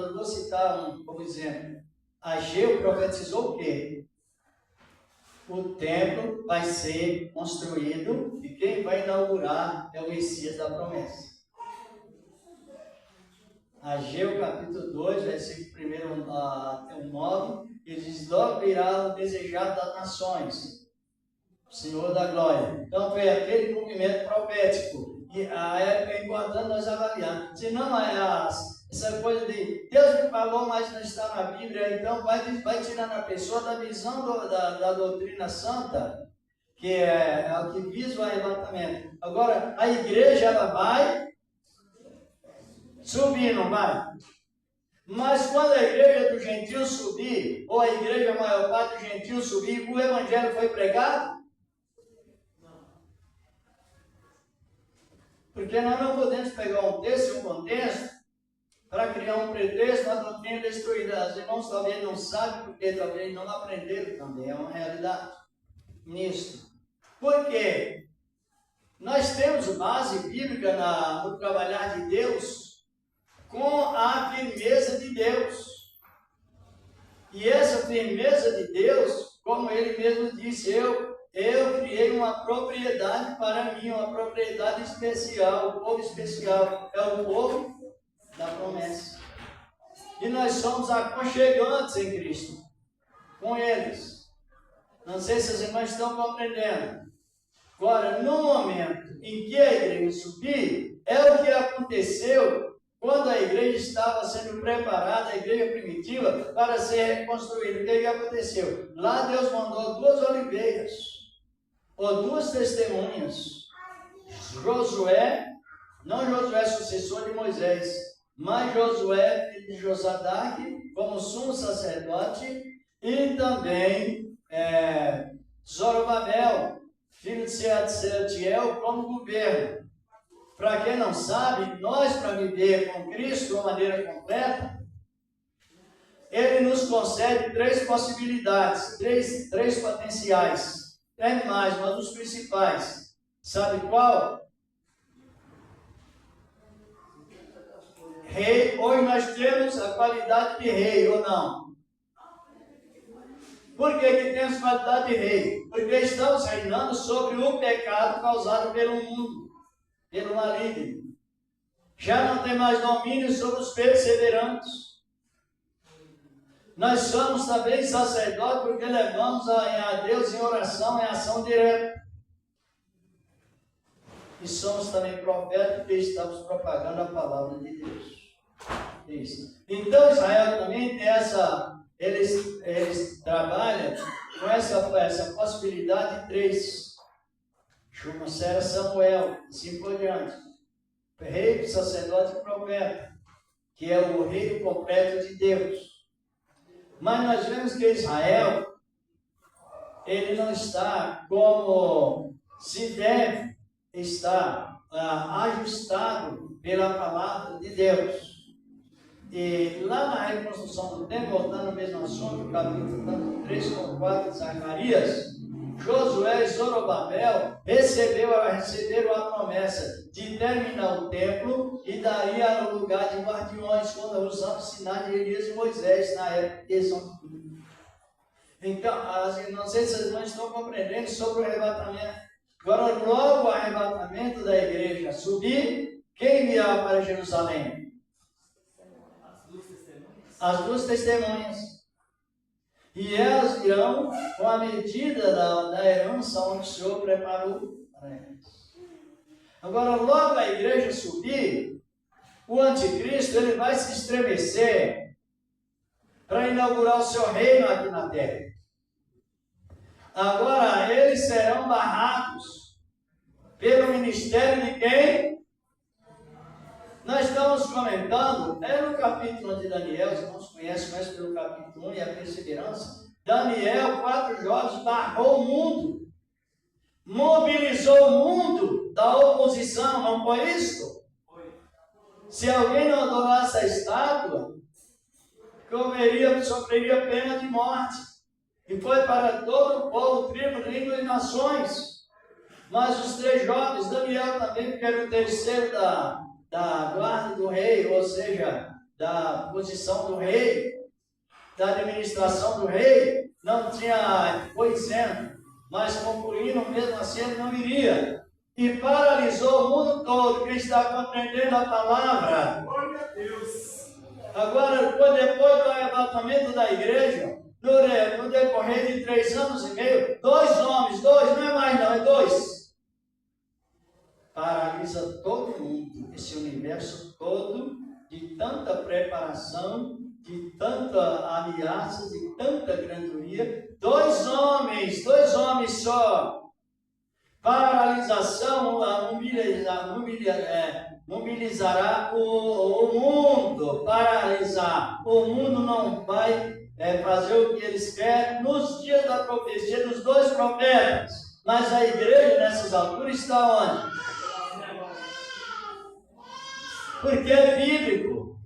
Speaker 3: eu vou citar como exemplo, Ageu profetizou o quê? O templo vai ser construído e quem vai inaugurar é o Messias da promessa. Ageu capítulo 2, versículo 1 até o 9, ele diz: logo virá o desejado das nações, o Senhor da glória. Então foi aquele cumprimento profético. E a época é importante nós avaliarmos. Senão essa coisa de Deus me falou, mas não está na Bíblia, então vai tirando a pessoa da visão da doutrina santa, que é o que visa o arrebatamento. Agora, a igreja ela vai subir, não vai? Mas quando a igreja do gentil subir, ou a igreja maior parte do gentil subir, o evangelho foi pregado? Porque nós não podemos pegar um texto e um contexto para criar um pretexto na doutrina destruída. Os irmãos talvez não sabem, porque talvez não aprenderam também. É uma realidade nisso. Por quê? Nós temos base bíblica no trabalhar de Deus com a firmeza de Deus. E essa firmeza de Deus, como ele mesmo disse, eu criei uma propriedade para mim, uma propriedade especial, um povo especial, é o povo da promessa. E nós somos aconchegantes em Cristo, com eles. Não sei se as irmãs estão compreendendo. Agora, no momento em que a igreja subir, é o que aconteceu quando a igreja estava sendo preparada, a igreja primitiva, para ser reconstruída. O que aconteceu? Lá Deus mandou 2 oliveiras, ou 2 testemunhas. Josué, não Josué sucessor de Moisés, mas Josué, filho de Josadaque, como sumo sacerdote, e também Zorobabel, filho de Sealtiel, como governo. Para quem não sabe, nós, para viver com Cristo de uma maneira completa, Ele nos concede 3 possibilidades, três potenciais. Tem mais, mas os principais. Sabe qual? Rei. Hoje nós temos a qualidade de rei, ou não? Por que temos qualidade de rei? Porque estamos reinando sobre o pecado causado pelo mundo, pelo maligno. Já não tem mais domínio sobre os perseverantes. Nós somos também sacerdotes porque levamos a Deus em oração, em ação direta. E somos também profetas porque estamos propagando a palavra de Deus. Isso. Então Israel também tem eles trabalham com essa possibilidade de 3. Chama-se Samuel, assim por diante. Rei, sacerdote e profeta, que é o reino completo de Deus. Mas nós vemos que Israel, ele não está como se deve estar ajustado pela palavra de Deus. E lá na reconstrução do templo, voltando ao mesmo assunto, capítulo 3 ou 4 de Zacarias, Josué e Zorobabel receberam a promessa de terminar o templo e daria o lugar de guardiões quando usando os sinais de Elias e Moisés na época que eles são. Então, não sei se vocês não estão compreendendo sobre o arrebatamento. Agora, logo o arrebatamento da igreja subir, quem virá para Jerusalém? As 2 testemunhas. E elas irão com a medida da herança onde o Senhor preparou para elas. Agora, logo a igreja subir, o anticristo ele vai se estremecer para inaugurar o seu reino aqui na terra. Agora, eles serão barrados pelo ministério de quem? Nós estamos comentando, no capítulo de Daniel, os irmãos conhecem mais pelo capítulo 1 e a perseverança. Daniel, 4 jovens, barrou o mundo, mobilizou o mundo da oposição, não foi isso? Se alguém não adorasse a estátua, sofreria pena de morte. E foi para todo o povo, tribo, língua e nações. Mas os 3 jovens, Daniel também, porque era o terceiro da guarda do rei, ou seja, da posição do rei, da administração do rei, não tinha, foi isento, mas concluindo, mesmo assim ele não iria. E paralisou o mundo todo, que está compreendendo a palavra.
Speaker 2: Glória a Deus.
Speaker 3: Agora, depois do arrebatamento da igreja, no decorrer de 3 anos e meio, 2 homens, 2, não é mais não, é 2. Paralisa todo mundo, esse universo todo, de tanta preparação, de tanta ameaça, de tanta grandoria. 2 homens só. Paralisação mobilizará o mundo, paralisar. O mundo não vai fazer o que eles querem nos dias da profecia dos 2 profetas. Mas a igreja nessas alturas está onde? Porque é bíblico.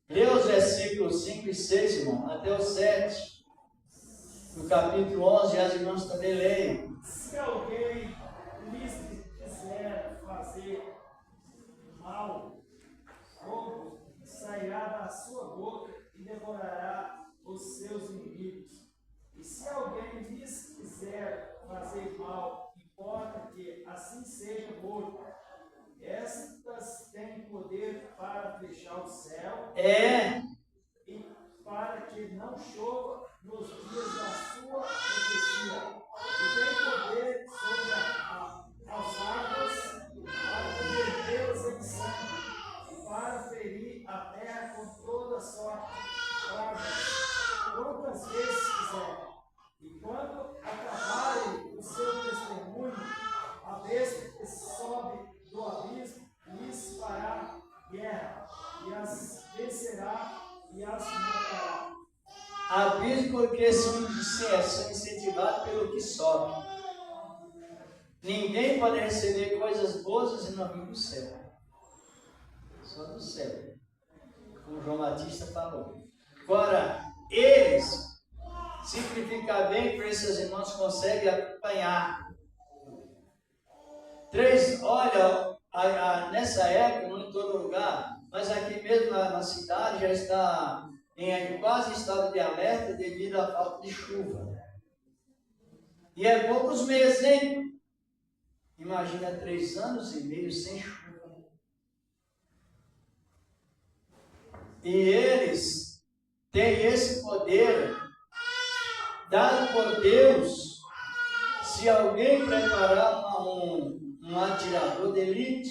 Speaker 3: Lê os versículos 5 e 6, irmão, até o 7. No capítulo 11, as irmãs também leem.
Speaker 2: Se alguém lhes quiser fazer mal, fogo sairá da sua boca e devorará os seus inimigos. E se alguém lhes quiser fazer mal, importa que assim seja morto. Estas têm poder para fechar o céu e para que não chova nos dias da sua profecia. E tem poder sobre as águas para convertê-las em sangue, para ferir a terra com toda sorte de pragas, quantas vezes quiser. E quando acabarem o seu testemunho, a besta que sobe do abismo lhes fará guerra, e as vencerá e as matará.
Speaker 3: Abismo porque são incentivados pelo que sobe. Ninguém pode receber coisas boas e não vir do céu. Só do céu. Como João Batista falou. Agora, eles, simplificar bem, para esses irmãos conseguem acompanhar. 3, olha, nessa época, não em todo lugar, mas aqui mesmo na cidade já está em quase estado de alerta devido à falta de chuva. E é poucos meses, hein? Imagina 3 anos e meio sem chuva. E eles têm esse poder dado por Deus. Se alguém preparar um atirador de elite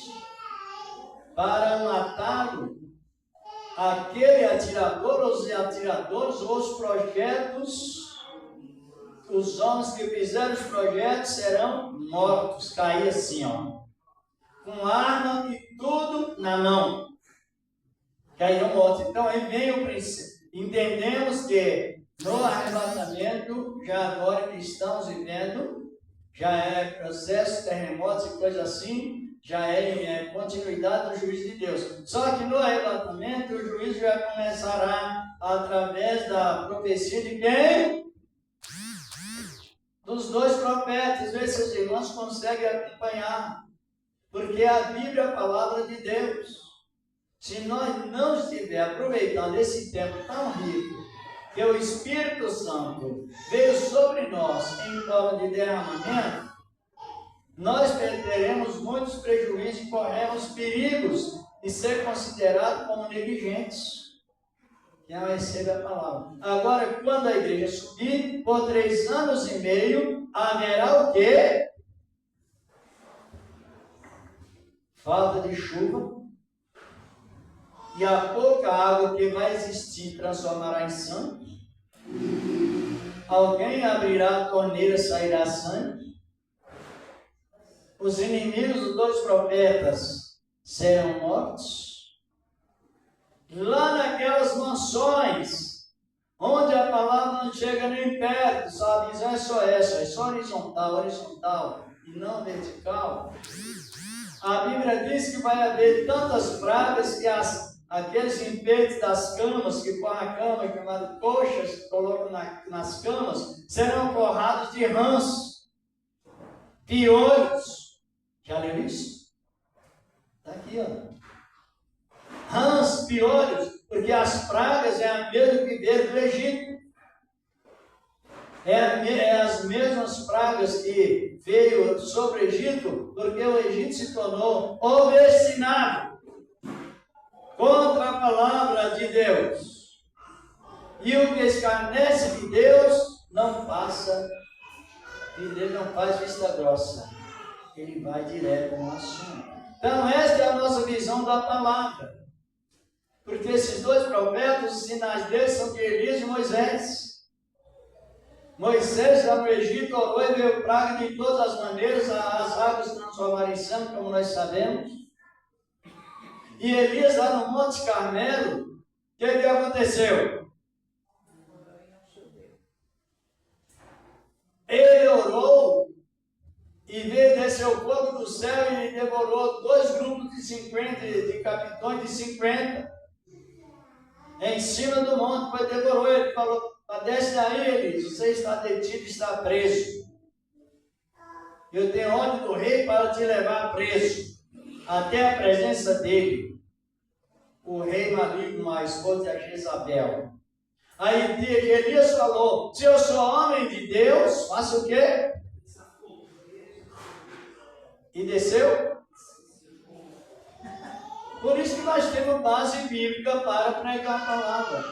Speaker 3: para matá-lo, aquele atirador, os atiradores, os projetos, os homens que fizeram os projetos serão mortos, cair assim, ó, com arma e tudo na mão, cairão mortos. Então aí vem o princípio. Entendemos que no arrebatamento, já agora que estamos vivendo, já é processo, terremotos e coisa assim, já é continuidade do juízo de Deus. Só que no arrebatamento, o juízo já começará através da profecia de quem? Dos 2 profetas. Vê se os irmãos conseguem acompanhar. Porque a Bíblia é a palavra de Deus. Se nós não estivermos aproveitando esse tempo tão rico, que o Espírito Santo veio sobre nós em forma de derramamento, nós teremos muitos prejuízos e corremos perigos de ser considerados como negligentes. Que não recebe a palavra. Agora, quando a igreja subir, por 3 anos e meio, haverá o quê? Falta de chuva. E a pouca água que vai existir transformará em sangue. Alguém abrirá a torneira, sairá sangue. os inimigos dos dois profetas serão mortos. Lá naquelas mansões, onde a palavra não chega nem perto, só a visão é só horizontal e não vertical. A Bíblia diz que vai haver tantas pragas que aqueles enfeites das camas, que põem a cama, chamado coxas, que colocam nas camas, serão forrados de rãs, piolhos. Já leu isso? Está aqui, ó. Rãs, piolhos, porque as pragas é a mesma que veio do Egito. É as mesmas pragas que veio sobre o Egito, porque o Egito se tornou obstinado contra a palavra de Deus. E o que escarnece de Deus não passa, e ele não faz vista grossa. Ele vai direto no assunto. Então, esta é a nossa visão da palavra. Porque esses dois profetas, os sinais deles são de Elias e Moisés. Moisés, lá no Egito, orou e veio praga de todas as maneiras, as águas se transformaram em sangue, como nós sabemos. E Elias, lá no Monte Carmelo, o que aconteceu? Ele orou e veio descer o fogo do céu e devorou 2 grupos de 50, de capitões de 50, em cima do monte, depois devorou ele, falou: desce daí, Elias, você está detido, está preso. Eu tenho ordem do rei para te levar preso, até a presença dele, o rei maligno, a esposa de Jezabel. Aí Elias falou: se eu sou homem de Deus, faça o quê? E desceu. Por isso que nós temos base bíblica para pregar a palavra.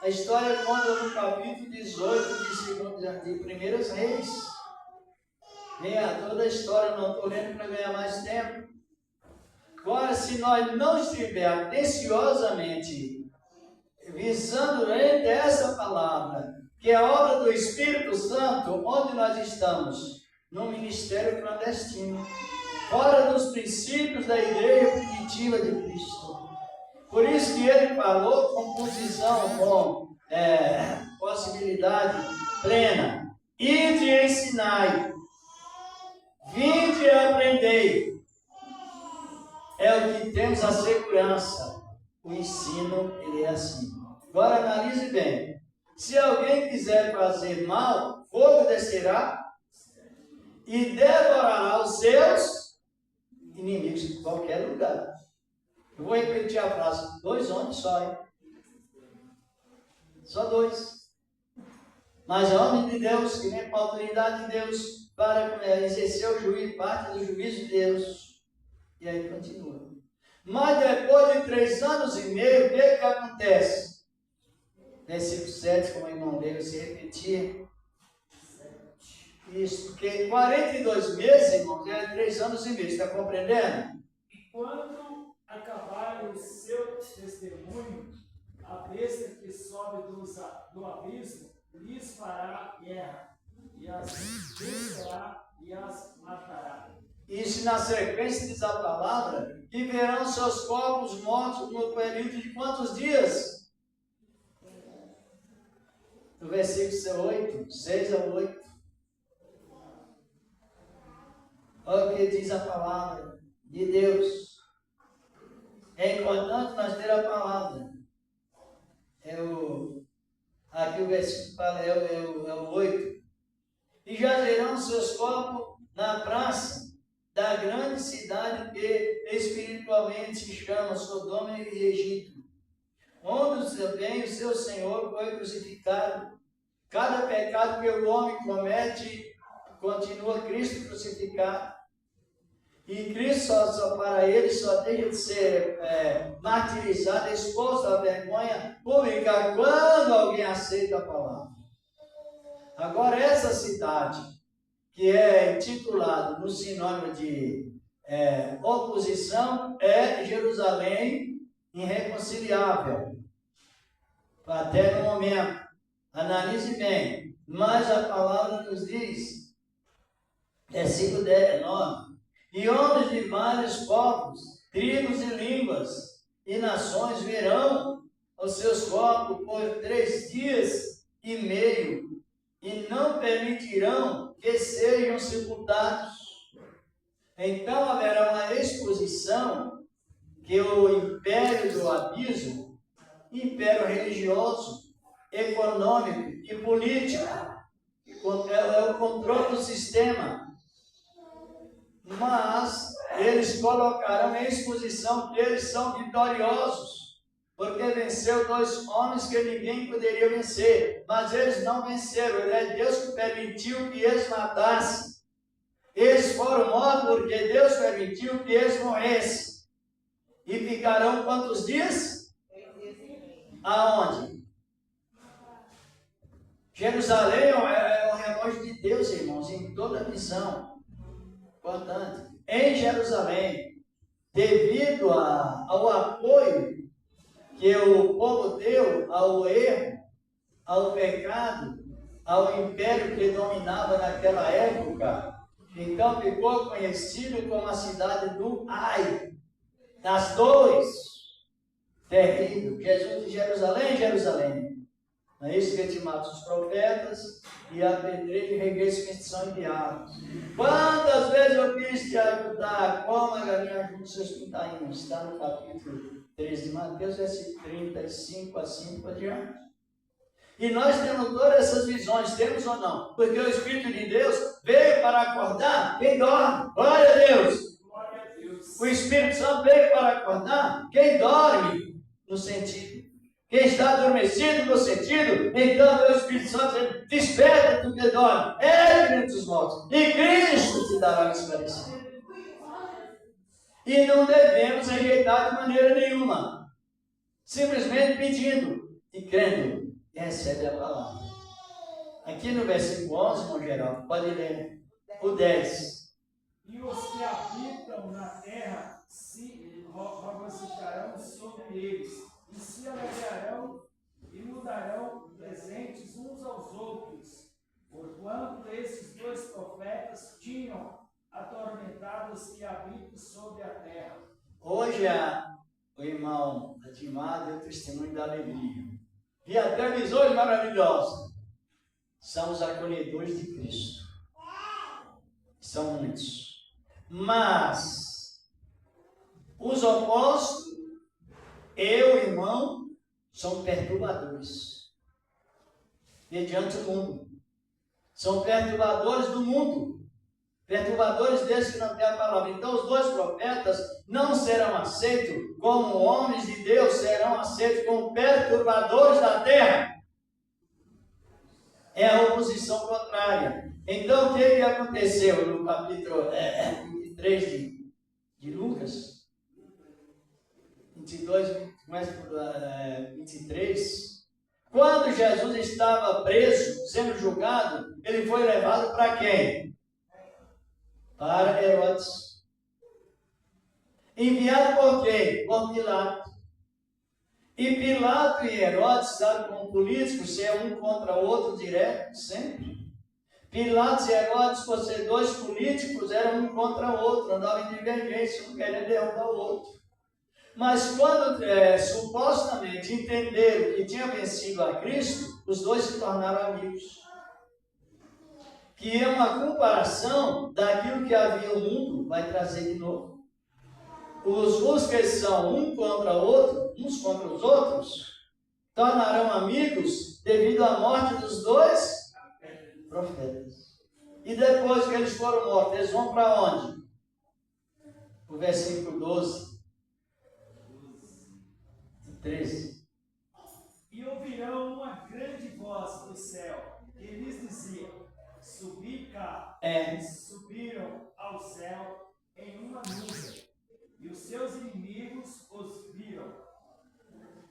Speaker 3: A história conta no capítulo 18 de 1 Reis. Toda a história, não estou lendo para ganhar mais tempo. Agora, se nós não estivermos atenciosamente visando essa palavra, que é a obra do Espírito Santo, onde nós estamos? No ministério clandestino, fora dos princípios da igreja primitiva de Cristo. Por isso que ele falou com posição, com possibilidade plena: ide e ensinai, vinde e aprendei. É o que temos a segurança. O ensino, ele é assim. Agora analise bem. Se alguém quiser fazer mal, fogo descerá e devorará os seus inimigos em qualquer lugar. Eu vou repetir a frase: 2 homens só, hein? Só 2. Mas é homem de Deus, que vem com a autoridade de Deus para exercer o juízo, parte do juízo de Deus. E aí continua. Mas depois de 3 anos e meio, o que acontece? Versículo 7, como o irmão dele se repetia. Isso, porque 42 meses, irmão, é 3 anos e meio, está compreendendo?
Speaker 2: E quando acabar o seu testemunho, a besta que sobe do abismo lhes fará guerra, e as vencerá e as matará.
Speaker 3: Isso na sequência diz a palavra, e verão seus corpos mortos no período de quantos dias? No versículo 8, 6 a 8. Olha o que diz a palavra de Deus. É importante nós ter a palavra. Aqui o versículo fala, é o 8. E jazerão seus corpos na praça da grande cidade que espiritualmente se chama Sodoma e Egito, onde também o seu Senhor foi crucificado. Cada pecado que o homem comete, continua Cristo crucificado. E Cristo só para ele só deixa de ser martirizado, exposto à vergonha pública quando alguém aceita a palavra. Agora essa cidade, que é intitulado no sinônimo de oposição, é Jerusalém irreconciliável. Até no momento. Analise bem. Mas a palavra nos diz, versículo 9, E homens de vários povos, tribos e línguas, e nações virão aos seus corpos por 3 dias e meio, e não permitirão que sejam sepultados. Então haverá uma exposição que o império do abismo, império religioso, econômico e político, é o controle do sistema. Mas eles colocarão em exposição que eles são vitoriosos, porque venceu 2 homens que ninguém poderia vencer, mas eles não venceram. É Deus que permitiu que eles matassem. Eles foram mortos porque Deus permitiu que eles morressem. E ficarão quantos dias?
Speaker 4: 3 dias e meio.
Speaker 3: Aonde? Jerusalém é o relógio de Deus, irmãos, em toda a missão. Portanto, em Jerusalém, devido ao apoio que o povo deu ao erro, ao pecado, ao império que dominava naquela época, então ficou conhecido como a cidade do Ai, das dores. Terrível. Jesus de Jerusalém, Jerusalém. Não é isso que te mata os profetas e apedreja e regressa que são enviados. Quantas vezes eu quis te ajudar, como a galinha ajuda os seus pintainhos? Está no capítulo 13 de Mateus, versículo 35 a 5 adiante. E nós temos todas essas visões, temos ou não? Porque o Espírito de Deus veio para acordar quem dorme. Glória a Deus!
Speaker 2: Glória a Deus.
Speaker 3: O Espírito Santo veio para acordar quem dorme, no sentido. Quem está adormecido no sentido, então o Espírito Santo desperta do que dorme, é entre os mortos, e Cristo te dará o esclarecimento. E não devemos rejeitar de maneira nenhuma, simplesmente pedindo e crendo, e recebe a palavra. Aqui no versículo 11, irmão Geraldo, pode ler o 10.
Speaker 2: E os que habitam na terra se regocijarão sobre eles, e se alegrarão e mudarão presentes uns aos outros, porquanto esses 2 profetas tinham atormentado os que habitam sobre a terra.
Speaker 3: Hoje o irmão Atimar deu testemunho da alegria. E até visões maravilhosas. São os acolhedores de Cristo. São muitos. Mas os opostos, eu, irmão, são perturbadores. Mediante o mundo. São perturbadores do mundo. Perturbadores desses que não têm a palavra. Então os 2 profetas não serão aceitos como homens de Deus, serão aceitos como perturbadores da terra. É a oposição contrária. Então o que aconteceu no capítulo 23 de Lucas? 22, começa por 23. Quando Jesus estava preso, sendo julgado, ele foi levado para quem? Para Herodes. Enviado por quem? Por Pilato. E Pilato e Herodes, sabe como políticos, se é um contra o outro direto, sempre. Pilatos e Herodes, por ser 2 políticos, eram um contra o outro, andavam em divergência, um querendo derrubar o outro. Mas quando supostamente entenderam que tinha vencido a Cristo, os 2 se tornaram amigos. Que é uma comparação daquilo que havia no mundo, vai trazer de novo. Os que são um contra o outro, uns contra os outros, tornarão amigos devido à morte dos 2 profetas. E depois que eles foram mortos, eles vão para onde? O versículo 12. 13.
Speaker 2: E ouvirão uma grande voz do céu, que lhes dizia: subi cá. E subiram ao céu em uma nuvem, e os seus inimigos os viram.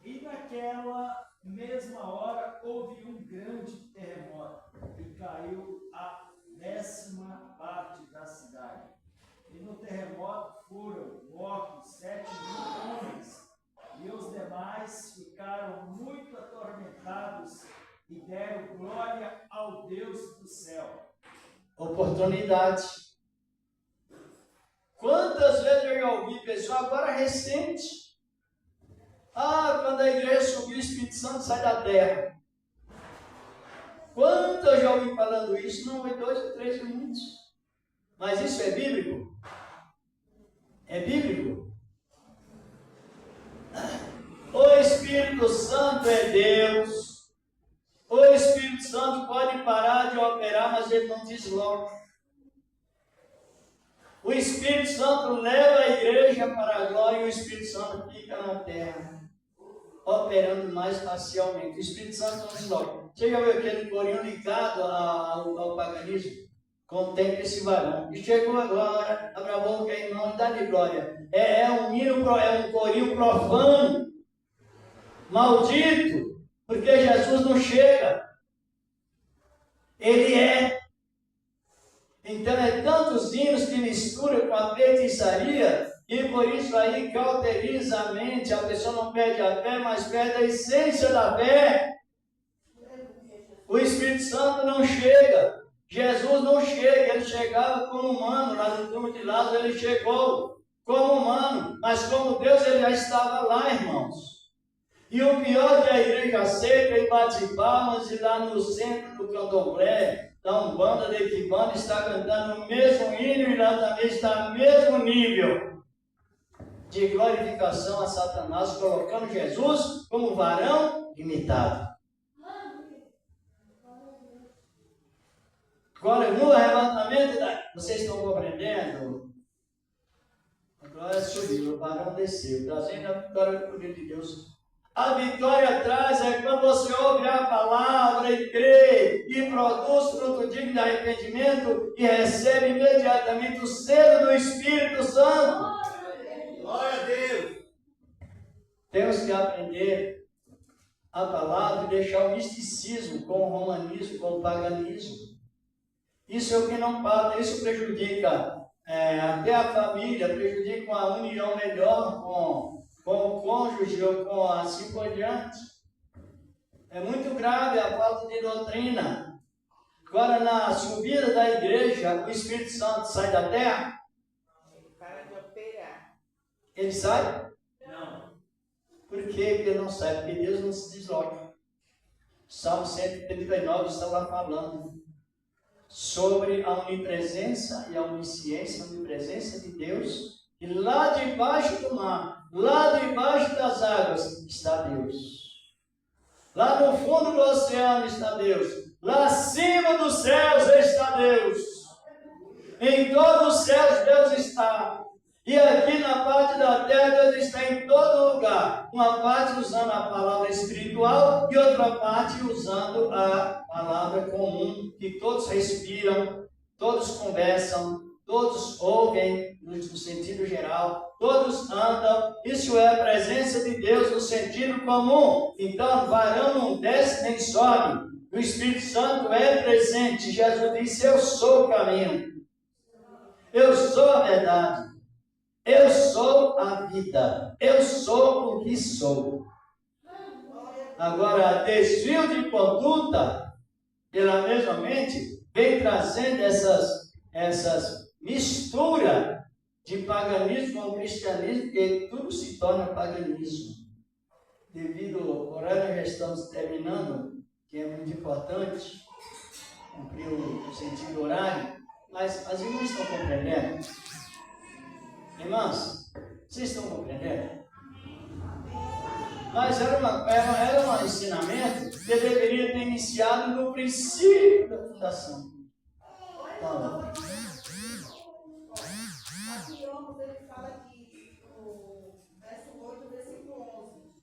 Speaker 2: E naquela mesma hora houve um grande terremoto, e caiu a 10ª parte da cidade. E no terremoto foram mortos 7.000 homens, e os demais ficaram muito atormentados e deram glória ao Deus do céu.
Speaker 3: Oportunidade. Quantas vezes eu já ouvi pessoal, agora recente, quando a igreja subiu, o Espírito Santo sai da terra. Quanto eu já ouvi falando isso? Não foi 2 ou 3 minutos. Mas isso é bíblico? É bíblico? O Espírito Santo é Deus. O Espírito Santo pode parar de operar, mas ele não desloca. O Espírito Santo leva a igreja para a glória e o Espírito Santo fica na terra, operando mais parcialmente. O Espírito Santo não desloca. Você já viu aquele corinho ligado ao paganismo? Contemple esse varão. E chegou agora, abra a boca em nome da glória. É um corinho profano, maldito, porque Jesus não chega. Ele é. Então é tantos hinos que mistura com a feitiçaria, e por isso aí cauteriza a mente, a pessoa não perde a fé, mas perde a essência da fé. O Espírito Santo não chega, Jesus não chega, ele chegava como humano, lá no túmulo de Lázaro ele chegou como humano, mas como Deus ele já estava lá, irmãos. E o pior que a igreja aceita e bate palmas, e lá no centro do candomblé, da Umbanda, da Equibanda, está cantando o mesmo hino e lá também está no mesmo nível de glorificação a Satanás, colocando Jesus como varão limitado. Agora, no arrebatamento, vocês estão compreendendo? A glória subiu, o varão desceu, trazendo a vitória do poder de Deus. A vitória traz quando você ouve a palavra e crê e produz fruto digno de arrependimento e recebe imediatamente o selo do Espírito Santo.
Speaker 1: Glória a Deus!
Speaker 3: Temos que aprender a palavra e deixar o misticismo com o romanismo, com o paganismo. Isso é o que não passa, isso prejudica até a família, prejudica uma união melhor com o cônjuge ou com assim por diante. É muito grave a falta de doutrina. Agora, na subida da igreja, o Espírito Santo sai da terra?
Speaker 4: Ele para de operar.
Speaker 3: Ele sai?
Speaker 2: Não.
Speaker 3: Por quê? Porque ele não sai, porque Deus não se desloca. Salmo 139 está lá falando sobre a onipresença e a onisciência, a onipresença de Deus. E lá debaixo do mar, lá debaixo das águas, está Deus. Lá no fundo do oceano está Deus. Lá acima dos céus está Deus. Em todos os céus Deus está. E aqui na parte da terra Deus está em todo lugar. Uma parte usando a palavra espiritual e outra parte usando a palavra comum, que todos respiram, todos conversam, todos ouvem no sentido geral, todos andam. Isso é a presença de Deus no sentido comum. Então, varão não desce nem sobe. O Espírito Santo é presente. Jesus disse: eu sou o caminho, eu sou a verdade, eu sou a vida, eu sou o que sou. Agora, desvio de conduta, pela mesma mente, vem trazendo essas misturas de paganismo com cristianismo, que tudo se torna paganismo. Devido ao horário, já estamos terminando, que é muito importante cumprir o sentido horário, mas as irmãs estão compreendendo? Irmãs, vocês estão compreendendo? Mas era um ensinamento que deveria ter iniciado no princípio da fundação. Então,
Speaker 5: aqui ele fala aqui, no verso 8, versículo 11.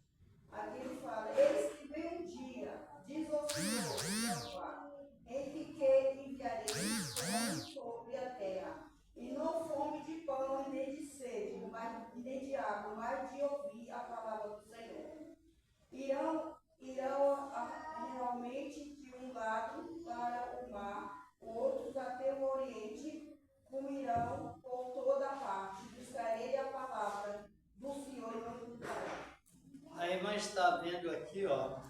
Speaker 5: Aqui ele fala: eis que vem um dia, diz o Senhor Jeová, em que enviarei fome sobre a terra, e não fome de pão e nem de sede, nem de água, mas de ouvir a palavra do Senhor. Irão realmente de um lado para o mar, outros até o oriente, como irão por toda parte. Buscarei a palavra do Senhor e não encontrarei.
Speaker 3: a irmã está vendo aqui, ó.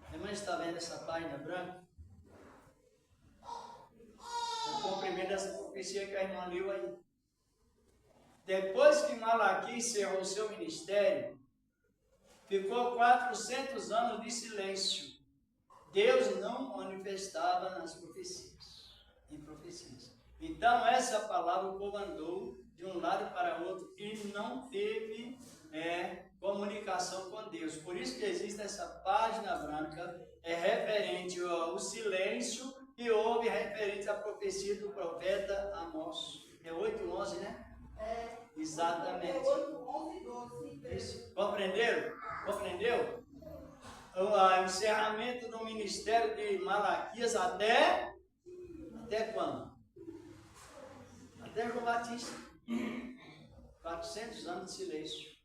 Speaker 3: A irmã está vendo essa página branca? O cumprimento dessa profecia que a irmã leu aí. Depois que Malaquias encerrou seu ministério, ficou 400 anos de silêncio. Deus não manifestava nas profecias, em profecias. Então, essa palavra o povo andou de um lado para outro e não teve comunicação com Deus. Por isso que existe essa página branca, referente ao silêncio que houve referente à profecia do profeta Amós. É 8:11, né? Exatamente.
Speaker 5: 11, 12.
Speaker 3: Isso. Compreenderam? Compreendeu? O encerramento do ministério de Malaquias até quando? Até João Batista. 400 anos de silêncio.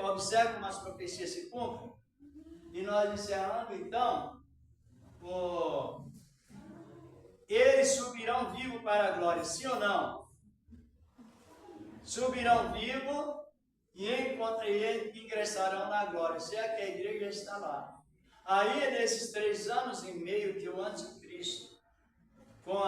Speaker 3: Observe como as profecias se cumprem. E nós encerramos então, eles subirão vivos para a glória, sim ou não? Subirão vivos e ingressarão na glória, se é que a igreja está lá. Aí, nesses 3 anos e meio que o anticristo, com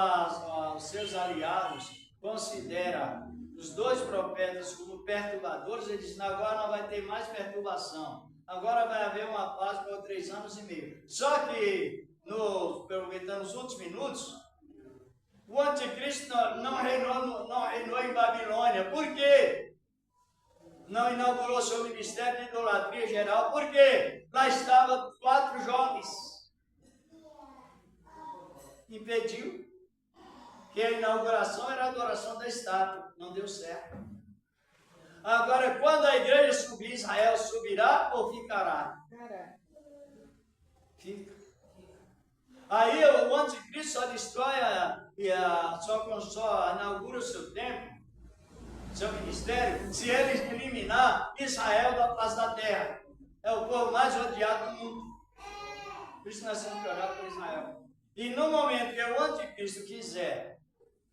Speaker 3: os seus aliados, considera os 2 profetas como perturbadores, ele diz: agora não vai ter mais perturbação, agora vai haver uma paz por 3 anos e meio. Só que, aproveitando os últimos minutos, o anticristo não reinou em Babilônia. Por quê? Não inaugurou seu ministério de idolatria geral, porque lá estavam 4 jovens. Impediu. Que a inauguração era a adoração da estátua. Não deu certo. Agora, quando a igreja subir, Israel subirá ou ficará? Fica. Aí o anticristo só destrói, só inaugura o seu templo, seu ministério, se ele eliminar Israel da face da terra. É o povo mais odiado do mundo. Por isso nós temos que orar por Israel. E no momento que o anticristo quiser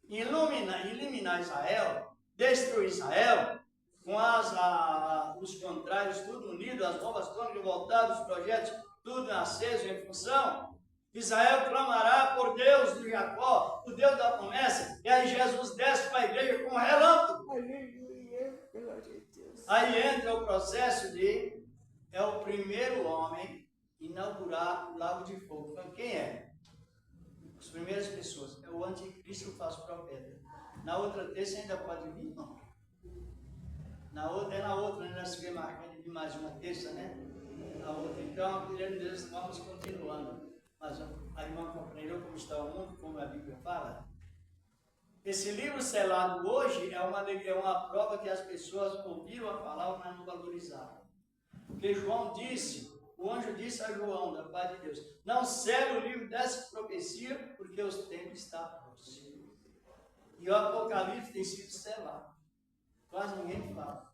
Speaker 3: eliminar Israel, destruir Israel, com os contrários tudo unido, as bombas atômicas voltadas, os projetos tudo aceso em função, Israel clamará por Deus de Jacó, o Deus da promessa, e aí Jesus desce para a igreja como um relâmpago.
Speaker 5: Aleluia, glória a Deus.
Speaker 3: Aí entra o processo é o primeiro homem inaugurar o lago de fogo. Então, quem é? As primeiras pessoas. É o anticristo, o falso profeta. Na outra terça ainda pode vir? Não. Na outra, né? Nós tivemos marcando de mais uma terça, né? Na outra. Então, querendo Deus, vamos continuando. Mas a irmã compreendeu como está o mundo, como a Bíblia fala? Esse livro selado hoje é uma prova que as pessoas ouviram a palavra, mas não valorizaram. Porque João disse, o anjo disse a João, da parte de Deus: não sele o livro dessa profecia, porque os tempos estão próximos. E o Apocalipse tem sido selado. Quase ninguém fala.